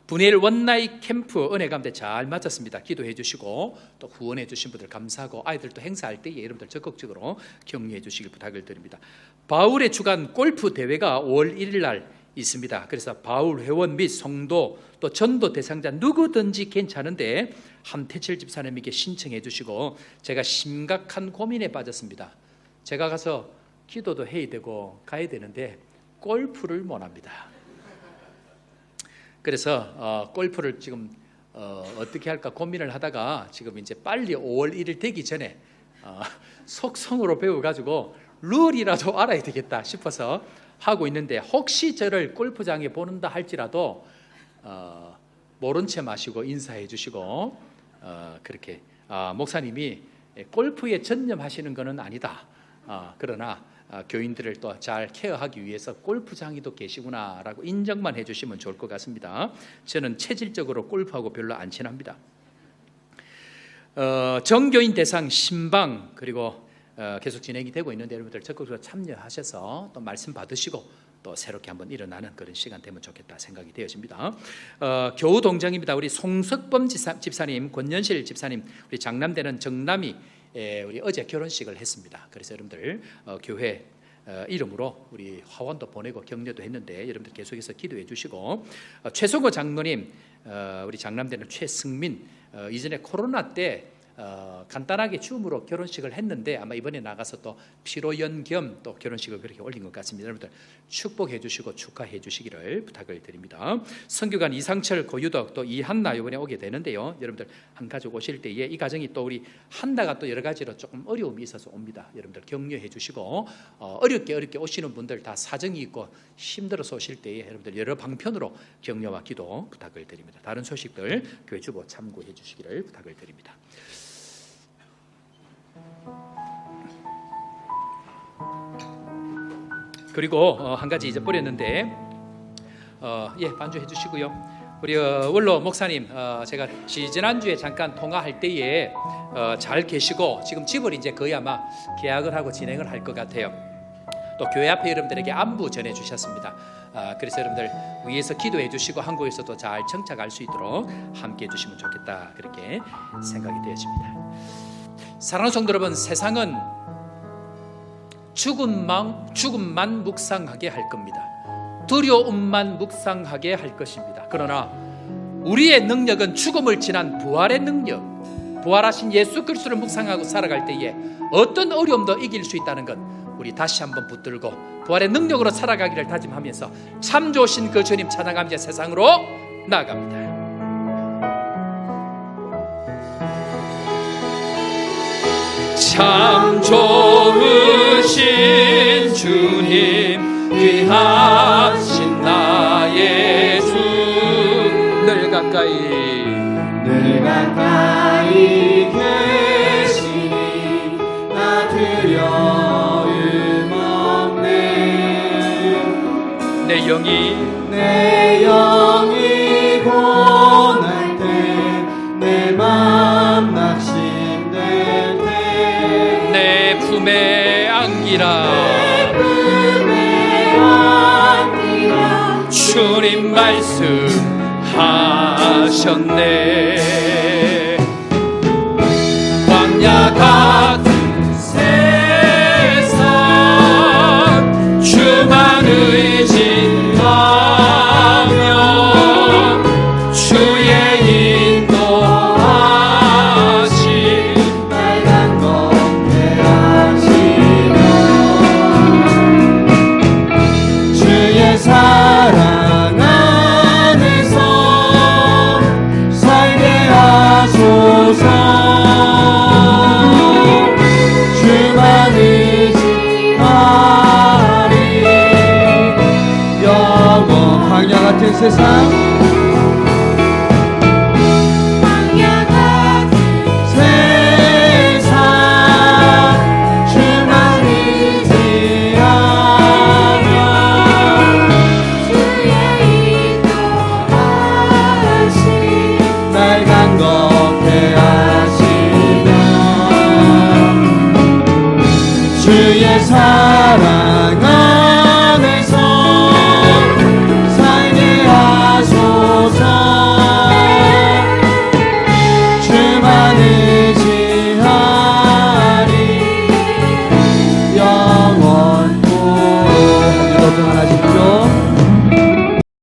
분해일 원나잇 캠프 은혜 가운데 잘 맞았습니다. 기도해 주시고 또 후원해 주신 분들 감사하고, 아이들도 행사할 때 여러분들 적극적으로 격려해 주시길 부탁을 드립니다. 바울의 주간 골프 대회가 5월 1일 날 있습니다. 그래서 바울 회원 및 성도 또 전도 대상자 누구든지 괜찮은데 함태칠 집사님에게 신청해 주시고, 제가 심각한 고민에 빠졌습니다. 제가 가서 기도도 해야 되고 가야 되는데 골프를 못 합니다. 그래서 골프를 지금 어떻게 할까 고민을 하다가 지금 이제 빨리 5월 1일 되기 전에 속성으로 배워가지고 룰이라도 알아야 되겠다 싶어서 하고 있는데, 혹시 저를 골프장에 보는다 할지라도 모른 채 마시고 인사해 주시고 그렇게 목사님이 골프에 전념하시는 것은 아니다. 그러나 교인들을 또 잘 케어하기 위해서 골프장이 또 계시구나라고 인정만 해주시면 좋을 것 같습니다. 저는 체질적으로 골프하고 별로 안 친합니다. 정교인 대상 신방 그리고 계속 진행이 되고 있는데 여러분들 적극적으로 참여하셔서 또 말씀 받으시고 또 새롭게 한번 일어나는 그런 시간 되면 좋겠다 생각이 되어집니다. 교우 동정입니다. 우리 송석범 집사님, 권연실 집사님, 우리 장남대는 정남이 우리 어제 결혼식을 했습니다. 그래서 여러분들 교회 이름으로 우리 화원도 보내고 격려도 했는데 여러분들 계속해서 기도해 주시고 최성호 장로님, 우리 장남대는 최승민, 이전에 코로나 때 간단하게 줌으로 결혼식을 했는데 아마 이번에 나가서 또 피로연 겸 또 결혼식을 그렇게 올린 것 같습니다. 여러분들 축복해 주시고 축하해 주시기를 부탁을 드립니다. 선교관 이상철, 고유덕 또 이한나 이번에 오게 되는데요. 여러분들 한 가족 오실 때에 이 가정이 또 우리 한나가 또 여러 가지로 조금 어려움이 있어서 옵니다. 여러분들 격려해 주시고 어렵게 오시는 분들 다 사정이 있고 힘들어서 오실 때에 여러분들 여러 방편으로 격려와 기도 부탁을 드립니다. 다른 소식들 교회 주보 참고해 주시기를 부탁을 드립니다. 그리고 한 가지 잊어버렸는데 반주해 주시고요. 우리 원로 목사님 제가 지난주에 잠깐 통화할 때에 잘 계시고 지금 집을 이제 거의 아마 계약을 하고 진행을 할 것 같아요. 또 교회 앞에 여러분들에게 안부 전해 주셨습니다. 그래서 여러분들 위에서 기도해 주시고 한국에서도 잘 정착할 수 있도록 함께 해 주시면 좋겠다 그렇게 생각이 되어집니다. 사랑하는 성도 여러분, 세상은 죽음만 묵상하게 할 겁니다. 두려움만 묵상하게 할 것입니다. 그러나 우리의 능력은 죽음을 지난 부활의 능력, 부활하신 예수 그리스도를 묵상하고 살아갈 때에 어떤 어려움도 이길 수 있다는 것 우리 다시 한번 붙들고 부활의 능력으로 살아가기를 다짐하면서 참 좋으신 그 주님 찬양하며 세상으로 나아갑니다. 참 좋으신 주님 귀하신 나의 주 늘 가까이 계시니 나 두려움 없네. 내 영이 고날 때 내 맘 낙심될 때 내 품에 안기라 주님 말씀하셨네. 광야 같은 세상 주만 의지하며 주의 인도하심 빨간 걷게 하시며 주의 사랑 주만 의지하리 영원 광야 같은 세상 주만 의지하며 주의 인도하심 날 강건케 주의 사랑